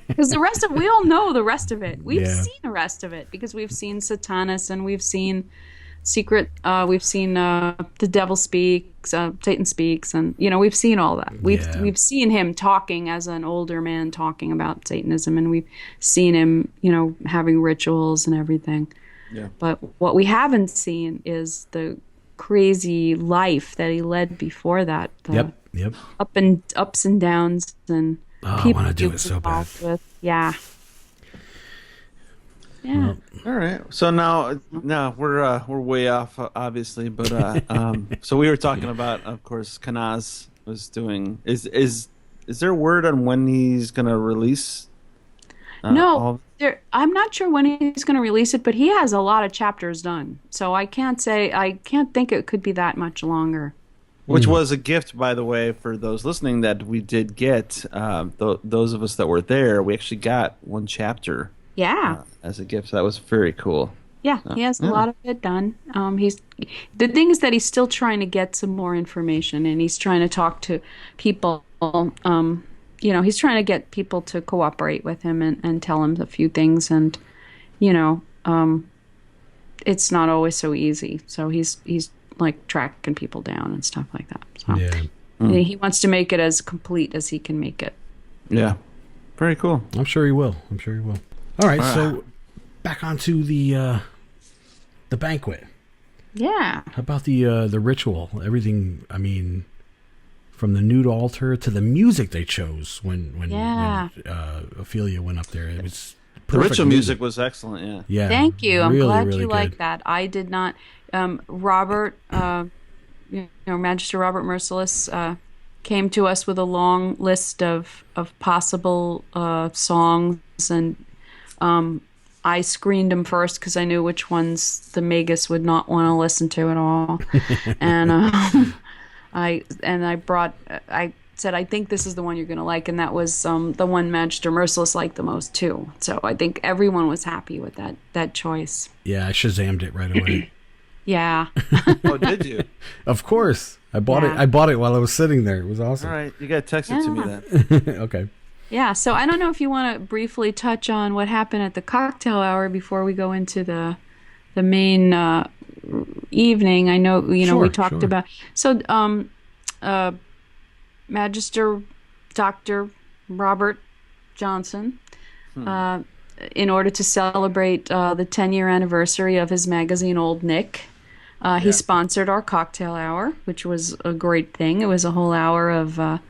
Because the rest of we all know the rest of it. We've seen the rest of it because we've seen Satanas and we've seen Secret. We've seen The Devil Speaks, Satan Speaks, and we've seen all that. We've seen him talking as an older man talking about Satanism, and we've seen him having rituals and everything. Yeah. But what we haven't seen is the crazy life that he led before that. Yep. Ups and downs and people I want to do it so bad. With. Yeah. Well, all right. So now we're way off, obviously, but so we were talking about, of course, Kanaz was doing. Is there word on when he's going to release? No, I'm not sure when he's going to release it, but he has a lot of chapters done, so I can't think it could be that much longer. Which was a gift, by the way, for those listening that we did get. Those of us that were there, we actually got one chapter. Yeah. As a gift. So that was very cool. Yeah, he has a lot of it done. The thing is that he's still trying to get some more information, and he's trying to talk to people he's trying to get people to cooperate with him and tell him a few things, and it's not always so easy. So he's like tracking people down and stuff like that. So he wants to make it as complete as he can make it. Yeah, very cool. I'm sure he will. All right, so back onto the banquet. Yeah. How about the ritual? Everything. I mean, from the nude altar to the music they chose when Ophelia went up there. It was the ritual music was excellent. Yeah. Yeah. Thank you. I'm really, glad really you good. like that. I did not. Robert, Magister Robert Merciless, came to us with a long list of possible songs, and I screened them first because I knew which ones the Magus would not want to listen to at all. And I said, I think this is the one you're going to like, and that was the one Magister Merciless liked the most too. So I think everyone was happy with that choice. Yeah, I Shazammed it right away. Yeah. Oh, did you? Of course. I bought it. I bought it while I was sitting there. It was awesome. All right, you got to text it to me then. Okay. Yeah, so I don't know if you want to briefly touch on what happened at the cocktail hour before we go into the main evening. I know we talked about Magister Dr. Robert Johnson, in order to celebrate the 10-year anniversary of his magazine Old Nick, he sponsored our cocktail hour, which was a great thing. It was a whole hour of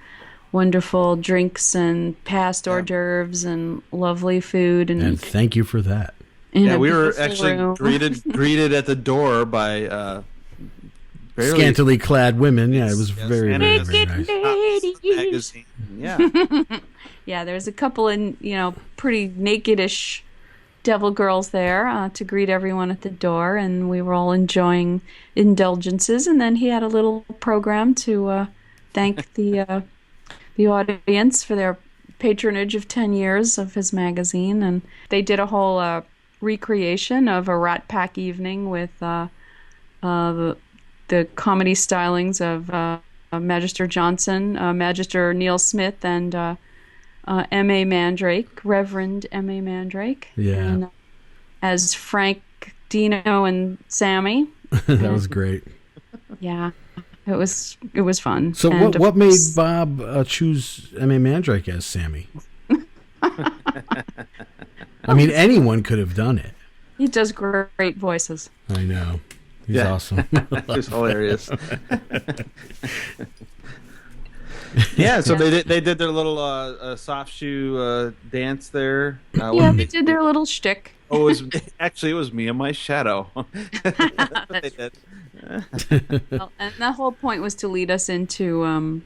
wonderful drinks and past hors d'oeuvres and lovely food. And thank you for that. Yeah, we were actually greeted at the door by scantily clad women. Yeah, it was very, very, very nice. Magazine. Yeah. Yeah, there's a couple of, pretty naked-ish devil girls there to greet everyone at the door, and we were all enjoying indulgences. And then he had a little program to thank the audience for their patronage of 10 years of his magazine. And they did a whole recreation of a Rat Pack evening with the comedy stylings of Magister Johnson, Magister Neil Smith, and M.A. Mandrake, Reverend M.A. Mandrake. Yeah. And, as Frank, Dino, and Sammy. That was great. Yeah. It was fun. So what made Bob choose M.A. Mandrake as Sammy? I mean, anyone could have done it. He does great voices. I know. He's awesome. He's hilarious. Yeah, so they did their little soft shoe dance there. They did their little shtick. Oh, it was me and my shadow. They did. Well, and the whole point was to lead us into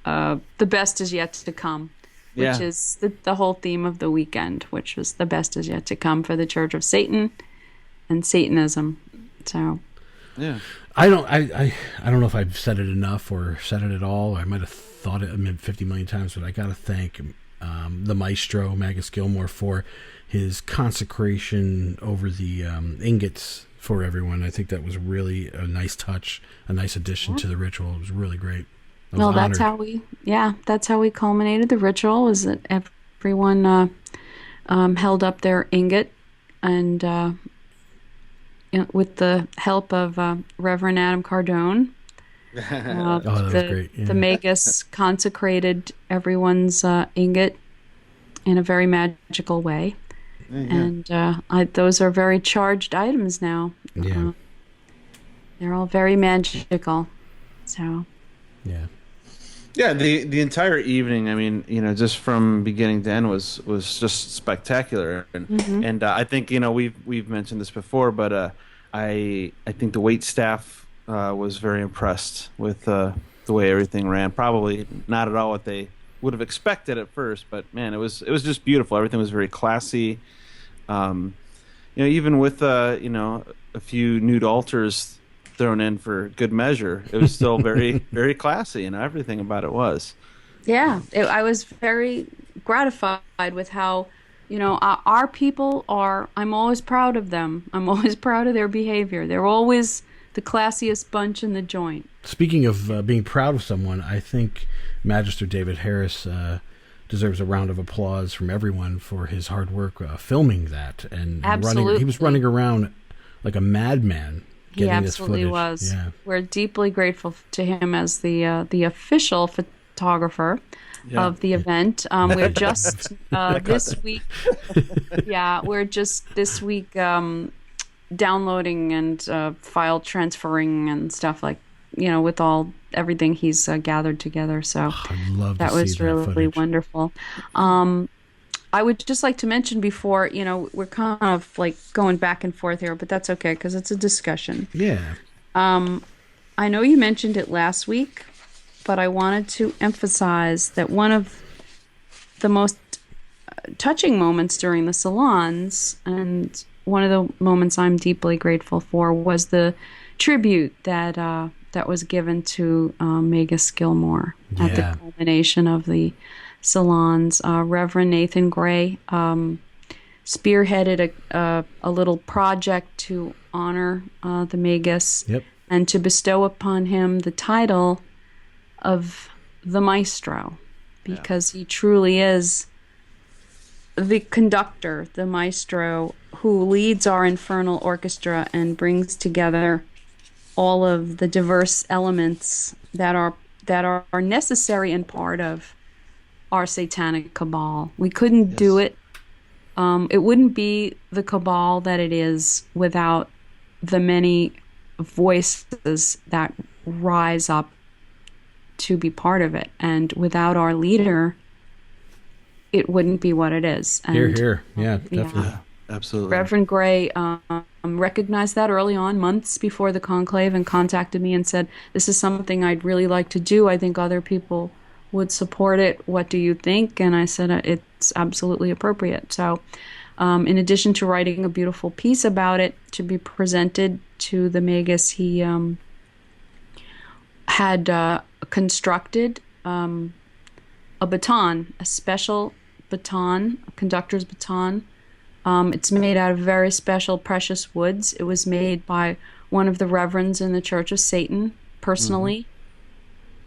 the best is yet to come, which is the whole theme of the weekend, which was the best is yet to come for the Church of Satan and Satanism. So, yeah, I don't know if I've said it enough or said it at all. I might have thought it 50 million times, but I got to thank the maestro Magus Gilmore for his consecration over the ingots for everyone. I think that was really a nice touch, a nice addition to the ritual. It was really great. Well, that's how we culminated the ritual. Was that everyone held up their ingot, and with the help of Reverend Adam Cardone, that was great. Yeah. The Magus consecrated everyone's ingot in a very magical way. And those are very charged items now. Yeah. They're all very magical. So. Yeah. Yeah, the entire evening, I mean, just from beginning to end was just spectacular. And I think, we've mentioned this before, but I think the wait staff was very impressed with the way everything ran. Probably not at all what they would have expected at first, but man, it was just beautiful. Everything was very classy. Even with a few nude altars thrown in for good measure, it was still very, very classy, and everything about it was. Yeah, I was very gratified with how, our people are. I'm always proud of them. I'm always proud of their behavior. They're always the classiest bunch in the joint. Speaking of being proud of someone, I think Magister David Harris deserves a round of applause from everyone for his hard work filming that and Absolutely. He was running around like a madman getting this footage. He absolutely was. Yeah. We're deeply grateful to him as the official photographer of the event. We're just this week. Yeah, we're just this week downloading and file transferring and stuff like, with everything he's gathered together. So I'd love to that see was that really footage. wonderful. I would just like to mention before, we're kind of like going back and forth here, but that's okay because it's a discussion. Yeah. I know you mentioned it last week, but I wanted to emphasize that one of the most touching moments during the salons, and one of the moments I'm deeply grateful for, was the tribute that was given to Magus Gilmore at the culmination of the salons. Reverend Nathan Gray spearheaded a little project to honor the Magus and to bestow upon him the title of the Maestro, because he truly is the conductor, the Maestro, who leads our infernal orchestra and brings together all of the diverse elements that are necessary and part of our satanic cabal. We couldn't do it. It wouldn't be the cabal that it is without the many voices that rise up to be part of it. And without our leader, it wouldn't be what it is. And, Here. Yeah, definitely. Yeah, absolutely. Reverend Gray recognized that early on, months before the conclave, and contacted me and said, this is something I'd really like to do. I think other people would support it. What do you think? And I said, it's absolutely appropriate. So in addition to writing a beautiful piece about it to be presented to the Magus, he had constructed a baton, a special baton, a conductor's baton. It's made out of very special precious woods. It was made by one of the reverends in the Church of Satan personally.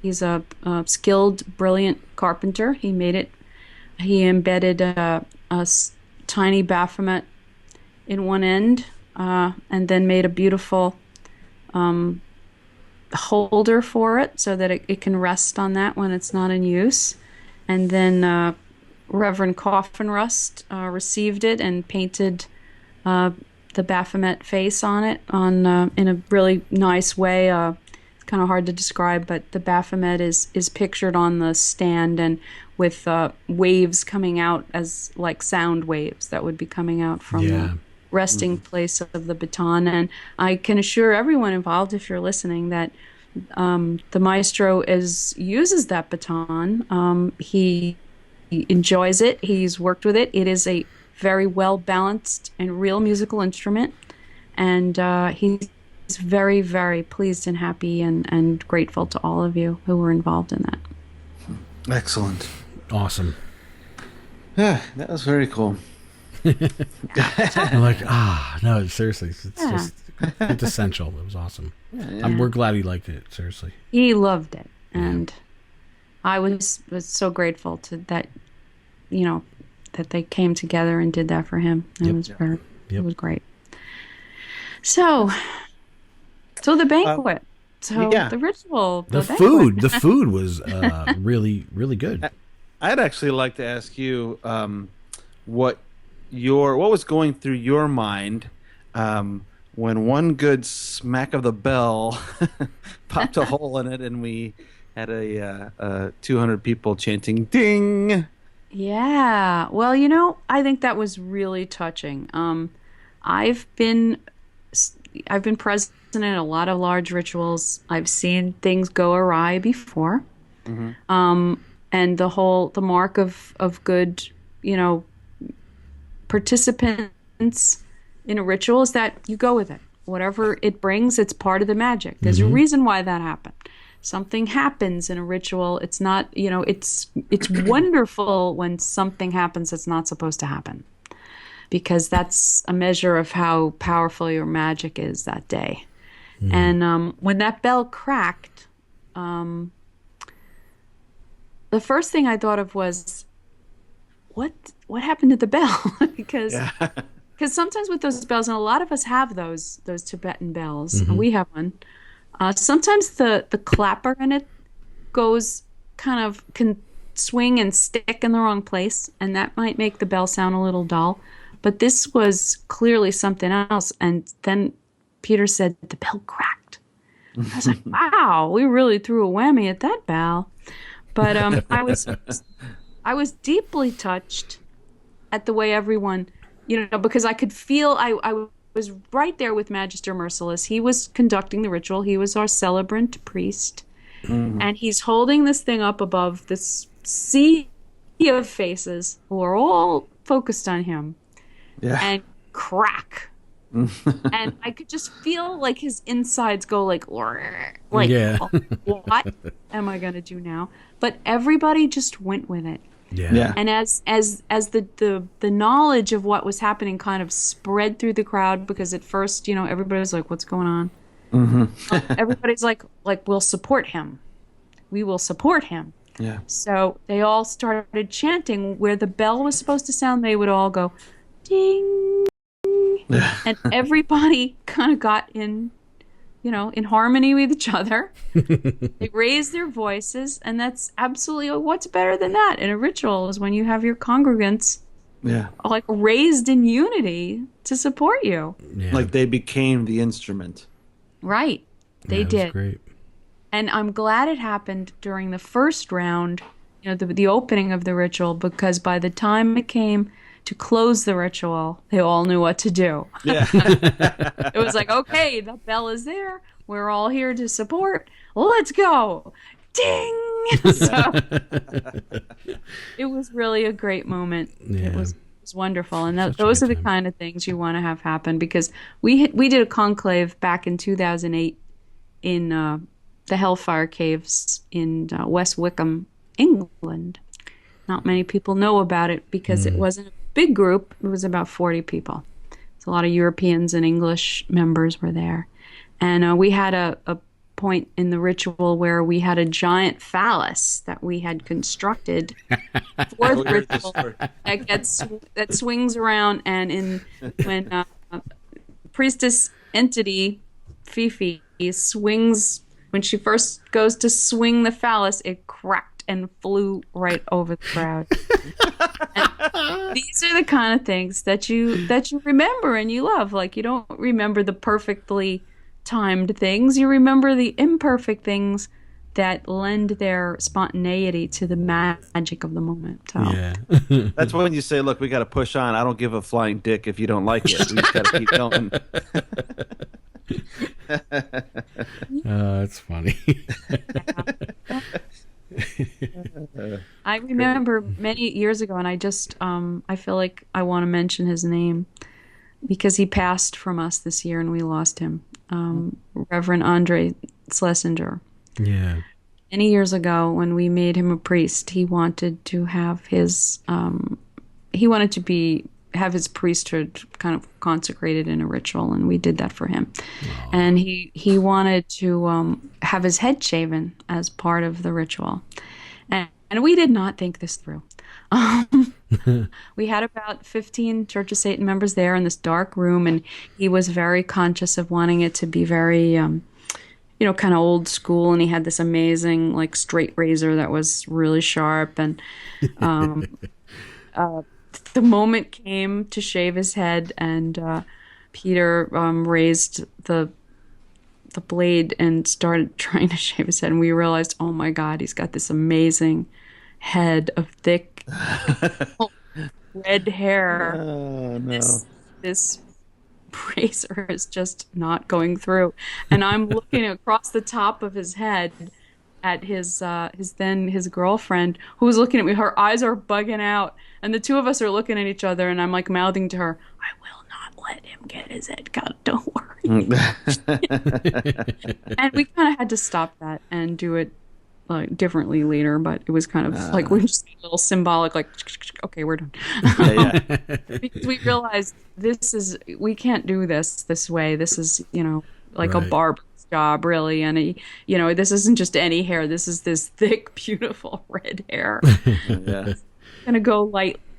He's a skilled, brilliant carpenter. He made it. He embedded a tiny Baphomet in one end, and then made a beautiful holder for it so that it can rest on that when it's not in use. And then Reverend Coffin Rust received it and painted the Baphomet face on it in a really nice way. It's kind of hard to describe, but the Baphomet is pictured on the stand and with waves coming out as like sound waves that would be coming out from the resting place of the baton. And I can assure everyone involved, if you're listening, that the Maestro uses that baton. He enjoys it. He's worked with it. It is a very well balanced and real musical instrument, and he's very, very pleased and happy and grateful to all of you who were involved in that. Excellent. Awesome. Yeah, that was very cool. I'm like, no, seriously, it's just quintessential. It was awesome. We're glad he liked it. Seriously, he loved it, and I was so grateful to that. That they came together and did that for him. It was great. So the banquet. The ritual. The food was really, really good. I'd actually like to ask you what was going through your mind when one good smack of the bell popped a hole in it and we had a 200 people chanting "ding." Yeah. Well, I think that was really touching. I've been present in a lot of large rituals. I've seen things go awry before. Mm-hmm. And the mark of good, participants in a ritual is that you go with it. Whatever it brings, it's part of the magic. There's a reason why that happened. Something happens in a ritual. It's not, it's wonderful when something happens that's not supposed to happen, because that's a measure of how powerful your magic is that day. And when that bell cracked, the first thing I thought of was what happened to the bell? Because sometimes with those bells, and a lot of us have those Tibetan bells, and we have one. Sometimes the clapper in it can swing and stick in the wrong place, and that might make the bell sound a little dull. But this was clearly something else. And then Peter said the bell cracked. I was like, wow, we really threw a whammy at that bell. But I was deeply touched at the way everyone, because I could feel I was right there with Magister Merciless. He was conducting the ritual. He was our celebrant priest. Mm-hmm. And he's holding this thing up above this sea of faces who are all focused on him. Yeah. And crack. And I could just feel like his insides go like yeah. What am I going to do now? But everybody just went with it. Yeah. And as the knowledge of what was happening kind of spread through the crowd, because at first, everybody was like, what's going on? Mm-hmm. Everybody's like, we'll support him. We will support him. Yeah. So they all started chanting where the bell was supposed to sound. They would all go, ding. And everybody kind of got in harmony with each other. They raised their voices, and that's absolutely, what's better than that in a ritual is when you have your congregants like raised in unity to support you. Yeah. Like they became the instrument. Right. They did. Was great. And I'm glad it happened during the first round, the opening of the ritual, because by the time it came to close the ritual, they all knew what to do. Yeah. It was like, okay, the bell is there. We're all here to support. Let's go. Ding! So, it was really a great moment. Yeah. It was wonderful. And those are the kind of things you want to have happen, because we did a conclave back in 2008 in the Hellfire Caves in West Wickham, England. Not many people know about it because it wasn't a big group. It was about 40 people. So a lot of Europeans and English members were there. And we had a point in the ritual where we had a giant phallus that we had constructed for the ritual that swings around. And when priestess entity Fifi swings, when she first goes to swing the phallus, it cracked and flew right over the crowd. These are the kind of things that you remember and you love. Like, you don't remember the perfectly timed things. You remember the imperfect things that lend their spontaneity to the magic of the moment. So. Yeah. That's when you say, look, we got to push on. I don't give a flying dick if you don't like it. We just got to keep going. That's funny. I remember many years ago, and I just I feel like I want to mention his name because he passed from us this year and we lost him. Reverend Andre Schlesinger. Yeah. Many years ago, when we made him a priest, he wanted to have his have his priesthood kind of consecrated in a ritual, and we did that for him. Aww. And he wanted to have his head shaven as part of the ritual, and we did not think this through. We had about 15 Church of Satan members there in this dark room, and he was very conscious of wanting it to be very kind of old school, and he had this amazing like straight razor that was really sharp, and the moment came to shave his head, and Peter raised the blade and started trying to shave his head, and we realized, oh my God, he's got this amazing head of thick red hair. Oh, no. This razor is just not going through, and I'm looking across the top of his head at his girlfriend, who was looking at me. Her eyes are bugging out, and the two of us are looking at each other, and I'm like mouthing to her, I will not let him get his head cut, don't worry. And we kind of had to stop that and do it differently later, but it was kind of like we're just a little symbolic, like, okay, we're done. Because we realized we can't do this way. This is like a barber's job, really, and this isn't just any hair. This is this thick, beautiful red hair. Yeah. It's gonna go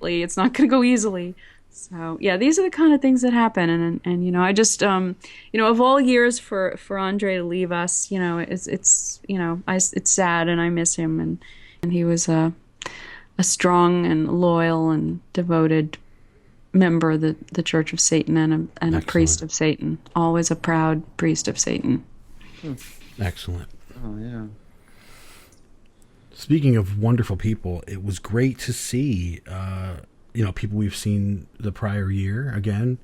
quietly. It's not going to go easily. So yeah, these are the kind of things that happen, and you know, I just you know, of all years for Andre to leave us, you know, it's you know, it's sad, and I miss him, and he was a strong and loyal and devoted member of the Church of Satan, and a priest of Satan, always a proud priest of Satan. Excellent. Oh yeah. Speaking of wonderful people, it was great to see, you know, people we've seen the prior year again.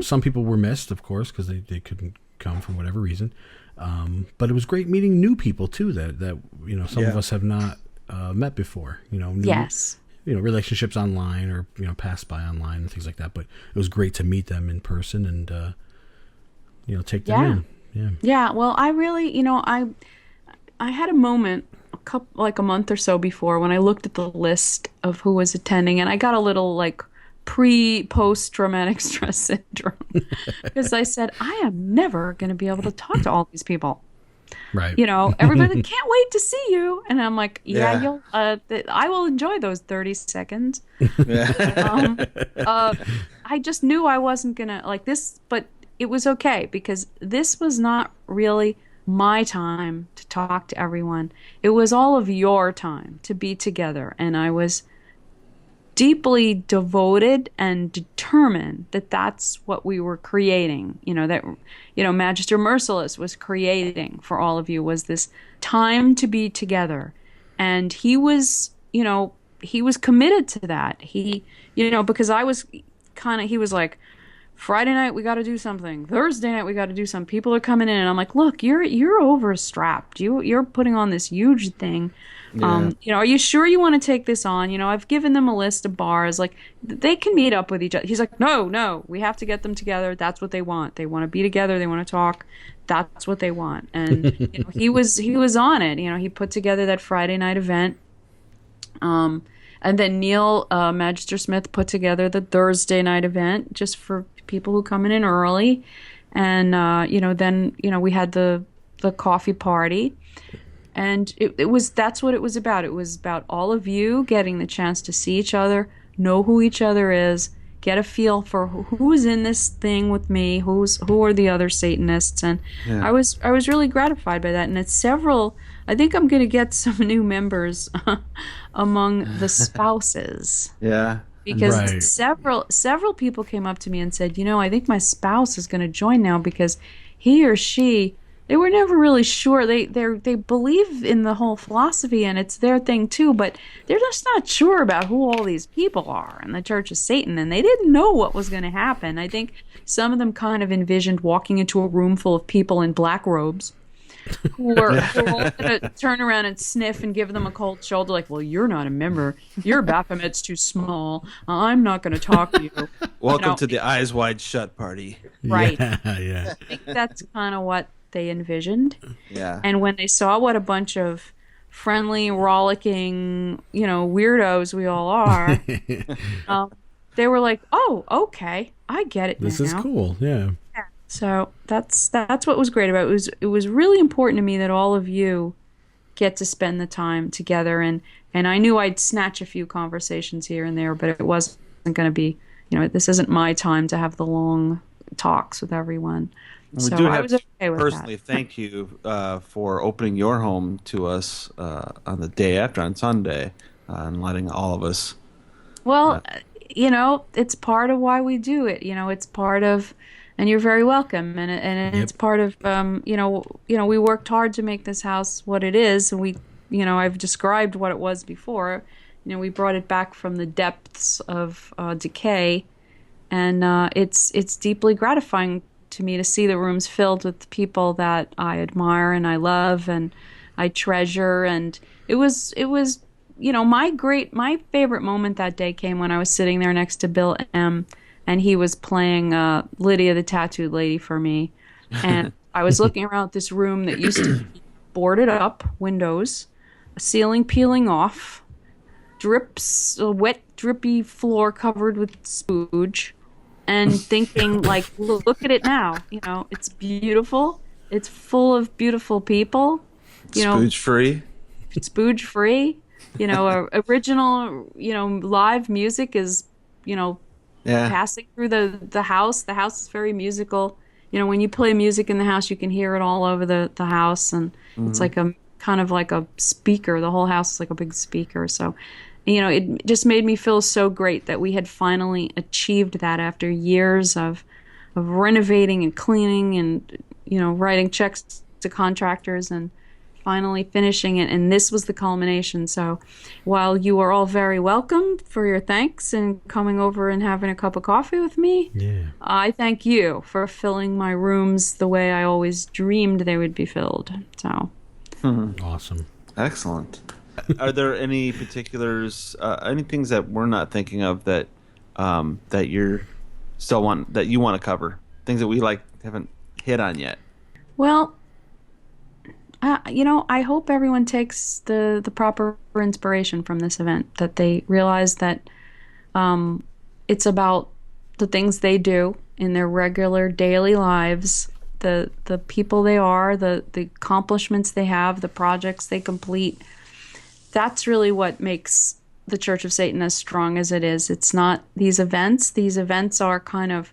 Some people were missed, of course, because they couldn't come for whatever reason. But it was great meeting new people too that you know, some of us have not met before. You know, Yes. You know, relationships online or, you know, passed by online and things like that. But it was great to meet them in person and you know, take them in. Yeah. Well, I really, you know, I had a moment like a month or so before when I looked at the list of who was attending, and I got a little like post traumatic stress syndrome because I said, I am never going to be able to talk to all these people. Right. You know, everybody can't wait to see you. And I'm like, you'll, I will enjoy those 30 seconds. I just knew I wasn't going to like this, but it was okay because this was not really my time to talk to everyone. It was all of your time to be together. And I was deeply devoted and determined that that's what we were creating. You know, that, you know, Magistra Merciless was creating for all of you was this time to be together. And he was, you know, he was committed to that. He, you know, because I was he was like, Friday night we got to do something. Thursday night we got to do something. People are coming in, and I'm like, look, you're overstrapped. You're putting on this huge thing. You know, are you sure you want to take this on? You know, I've given them a list of bars. Like, they can meet up with each other. He's like, no, we have to get them together. That's what they want. They want to be together. They want to talk. That's what they want. And you know, he was on it. You know, he put together that Friday night event. And then Neil Magister Smith put together the Thursday night event just for people who come in early. And you know, then, you know, we had the coffee party. And that's what it was about. It was about all of you getting the chance to see each other, know who each other is, get a feel for who's in this thing with me, who are the other Satanists. And I was really gratified by that. And it's I think I'm going to get some new members among the spouses. Yeah. Because several people came up to me and said, you know, I think my spouse is going to join now because he or she, they were never really sure. They believe in the whole philosophy and it's their thing too, but they're just not sure about who all these people are in the Church of Satan, and they didn't know what was going to happen. I think some of them kind of envisioned walking into a room full of people in black robes who are all going to turn around and sniff and give them a cold shoulder like, well, you're not a member. Your Baphomet's too small. I'm not going to talk to you. Welcome to the Eyes Wide Shut party. Right. Yeah. I think that's kind of what they envisioned. Yeah. And when they saw what a bunch of friendly, rollicking, you know, weirdos we all are, they were like, oh, okay, I get it now. This is cool. Yeah. So that's what was great about it. It was really important to me that all of you get to spend the time together, and I knew I'd snatch a few conversations here and there, but it wasn't going to be, you know, this isn't my time to have the long talks with everyone. So I was okay with personally that. Thank you for opening your home to us on the day after, on Sunday, and letting all of us. Well, you know, it's part of why we do it. You know, it's part of, and you're very welcome. And it's part of, you know, we worked hard to make this house what it is. And we, you know, I've described what it was before. You know, we brought it back from the depths of decay, and it's deeply gratifying to me to see the rooms filled with people that I admire and I love and I treasure. And it was, you know, my favorite moment that day came when I was sitting there next to Bill M. and he was playing Lydia the Tattooed Lady for me. And I was looking around this room that used to be boarded up, windows, a ceiling peeling off, drips, a wet, drippy floor covered with spooge, and thinking, like, look at it now. You know, it's beautiful. It's full of beautiful people. You know, Spooge free. Spooge free. original, live music is, passing through the house. The house is very musical. When you play music in the house, you can hear it all over the house, and it's like a kind of like a speaker. The whole house is like a big speaker. So, it just made me feel so great that we had finally achieved that after years of renovating and cleaning and, writing checks to contractors and finally finishing it. And this was the culmination. So while you are all very welcome for your thanks and coming over and having a cup of coffee with me, I thank you for filling my rooms the way I always dreamed they would be filled. So Awesome. Excellent. Are there any particulars, any things that we're not thinking of that that you're still that you want to cover? Things that we haven't hit on yet? Well, I hope everyone takes the proper inspiration from this event, that they realize that it's about the things they do in their regular daily lives, the people they are, the accomplishments they have, the projects they complete. That's really what makes the Church of Satan as strong as it is. It's not these events. These events are kind of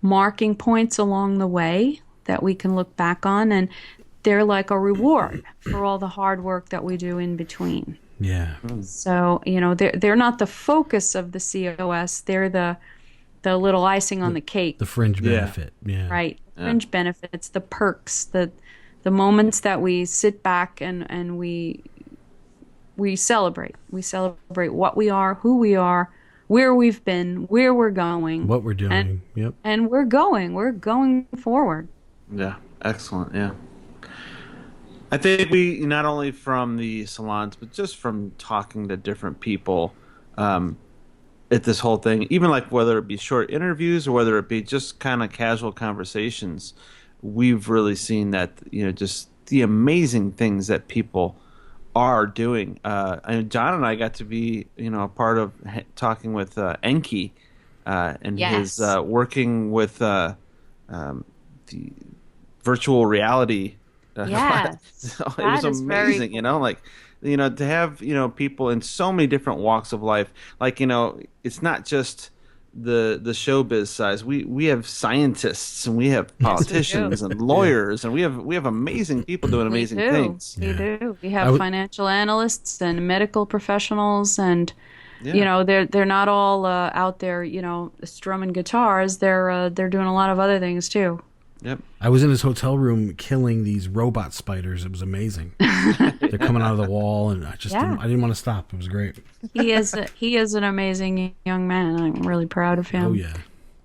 marking points along the way that we can look back on, and they're like a reward for all the hard work that we do in between. Yeah. So, they're not the focus of the COS. They're the little icing on the cake. The fringe benefit. Yeah. Right. Fringe benefits, the perks, the moments that we sit back and we celebrate. We celebrate what we are, who we are, where we've been, where we're going. What we're doing. And we're going forward. Yeah. Excellent. Yeah. I think we, not only from the salons, but just from talking to different people at this whole thing, even whether it be short interviews or whether it be just kind of casual conversations, we've really seen that, just the amazing things that people are doing. John and I got to be, a part of talking with Enki and his working with the virtual reality. Yes, so it was amazing, to have people in so many different walks of life. It's not just the showbiz size. We have scientists and we have politicians and lawyers, and we have amazing people doing amazing things. We do. We have financial analysts and medical professionals, and they're not all out there strumming guitars. They're doing a lot of other things too. Yep. I was in his hotel room killing these robot spiders. It was amazing. They're coming out of the wall, and I didn't want to stop. It was great. He is an amazing young man. I'm really proud of him. Oh yeah.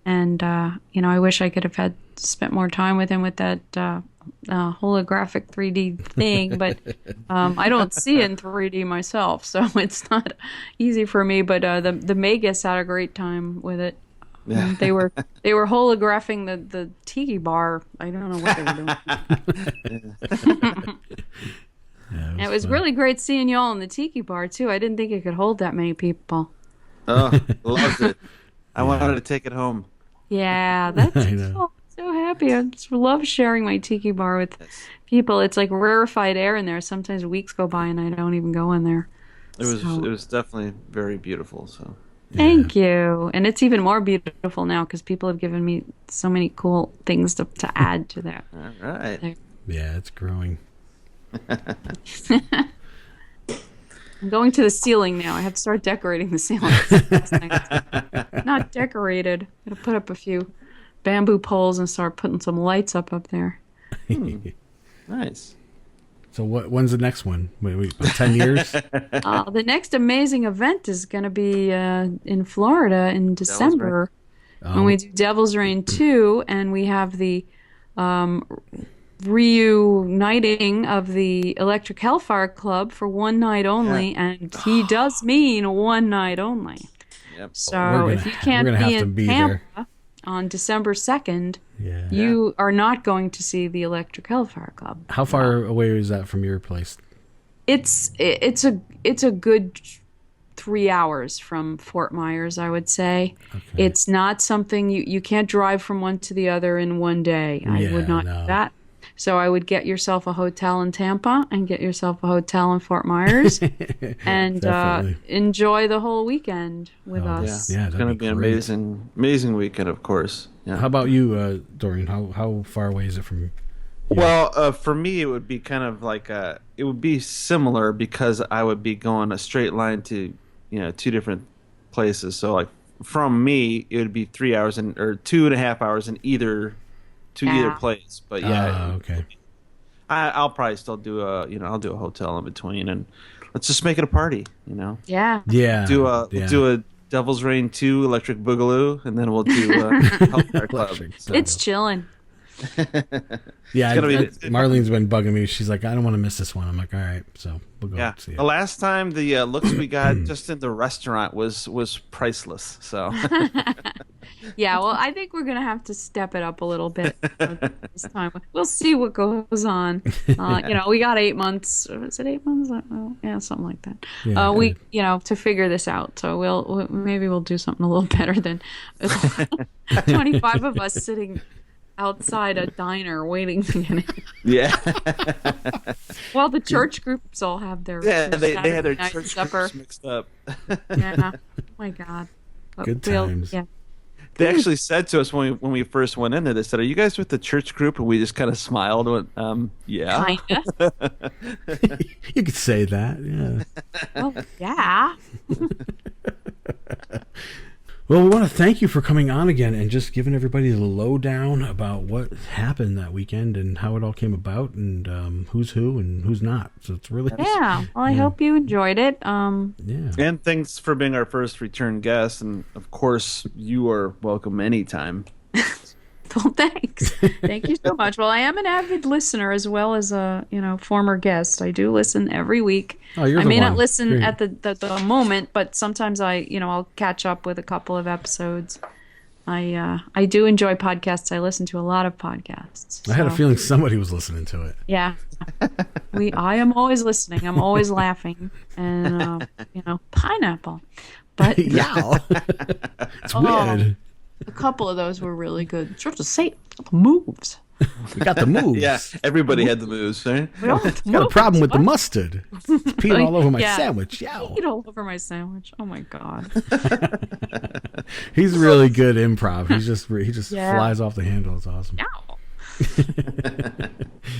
And I wish I could have spent more time with him with that holographic 3D thing, but I don't see in 3D myself, so it's not easy for me. But the Magus had a great time with it. Yeah. They were holographing the tiki bar. I don't know what they were doing. It was really great seeing y'all in the tiki bar too. I didn't think it could hold that many people. Oh, loved it. I wanted to take it home. Yeah, that's so happy. I just love sharing my tiki bar with people. It's like rarefied air in there. Sometimes weeks go by and I don't even go in there. It was definitely very beautiful. So. Thank you. And it's even more beautiful now because people have given me so many cool things to add to that. All right. Yeah, it's growing. I'm going to the ceiling now. I have to start decorating the ceiling. Not decorated. I'm going to put up a few bamboo poles and start putting some lights up there. Nice. So when's the next one? Wait 10 years? The next amazing event is going to be in Florida in December when we do Devil's Reign 2, and we have the reuniting of the Electric Hellfire Club for one night only, and he does mean one night only. Yep. So if you can't be in Tampa on December 2nd, you are not going to see the Electric Hellfire Club. How far away is that from your place? It's a good 3 hours from Fort Myers, I would say. Okay. It's not something you can't drive from one to the other in one day. I would not do that. So I would get yourself a hotel in Tampa and get yourself a hotel in Fort Myers and enjoy the whole weekend with us. Yeah, it's going to be an amazing weekend, of course. Yeah. How about you, Dorian? How far away is it from you? Well, for me, it would be kind of like it would be similar because I would be going a straight line to, 2 different places. So like from me, it would be 3 hours or 2.5 hours in either place. But okay. I'll probably still do I'll do a hotel in between, and let's just make it a party. Yeah. Do a Devil's Rain 2 Electric Boogaloo, and then we'll do Healthcare Club. It's chilling. Yeah, Marlene's been bugging me. She's like, I don't want to miss this one. I'm like, all right, so we'll go see it. The last time the looks we got just in the restaurant was priceless. So yeah, well, I think we're gonna have to step it up a little bit this time. We'll see what goes on. We got 8 months. Is it 8 months? Yeah, something like that. Yeah, to figure this out. So we'll do something a little better than 25 of us sitting outside a diner waiting to get in. Yeah. Well, the church groups all have their they had their church groups mixed up. Yeah. Oh my God. But good times. Yeah. They actually said to us when we first went in there, they said, "Are you guys with the church group?" And we just kind of smiled and went, "Yeah." Kinda. You could say that, yeah. Oh, yeah. Well, we want to thank you for coming on again and just giving everybody the lowdown about what happened that weekend and how it all came about and who's who and who's not. So it's really Well, I hope you enjoyed it. Yeah. And thanks for being our first return guest. And of course, you are welcome anytime. Well, thanks. Thank you so much. Well, I am an avid listener as well as a former guest. I do listen every week. Oh, you're I the may one. not listen Great. at the moment, but sometimes I'll catch up with a couple of episodes. I do enjoy podcasts. I listen to a lot of podcasts. I had a feeling somebody was listening to it. Yeah. I am always listening. I'm always laughing. And pineapple. But Yeah. It's weird. a couple of those were really good. Just to say moves. We got the moves. Yeah, everybody had the moves, right? We all Got a problem with the mustard. It's peeing all over my sandwich. Yow. Peed all over my sandwich. Oh my God. He's really good improv. He just flies off the handle. It's awesome. Ow.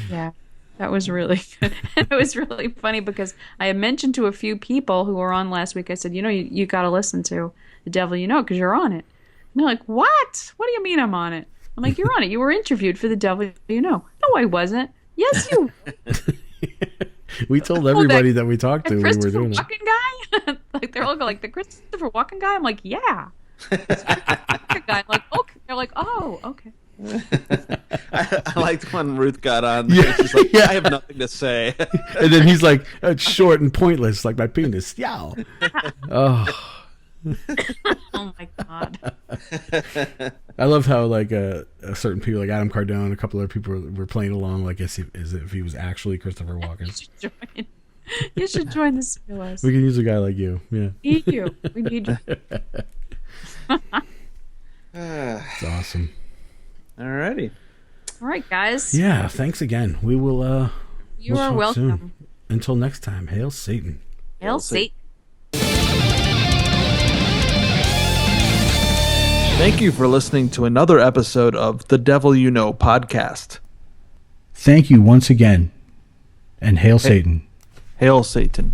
Yeah. That was really good. It was really funny because I had mentioned to a few people who were on last week, I said, you got to listen to The Devil You Know because you're on it. And they're like, what? What do you mean I'm on it? I'm like, you're on it. You were interviewed for The Devil You Know. No, I wasn't. Yes, you were. We told everybody that we talked to we were doing it. Christopher Walken guy? Like, they're all like, the Christopher Walken guy? I'm like, yeah. Walken guy. I'm like, okay. They're like, oh, okay. I liked when Ruth got on. Yeah. She's like, Yeah. I have nothing to say. And then he's like, it's short and pointless, like my penis. Yow. Oh. Oh my God. I love how like certain people like Adam Cardone and a couple other people were playing along like as if he was actually Christopher Walken. You should join the COS. We can use a guy like you. Yeah. We need you. We need you. It's awesome. Alrighty. All right, guys. Yeah, thanks again. We will You we'll are talk welcome. soon. Until next time, hail Satan. Hail Satan. Thank you for listening to another episode of The Devil You Know podcast. Thank you once again. And hail Satan. Hail Satan.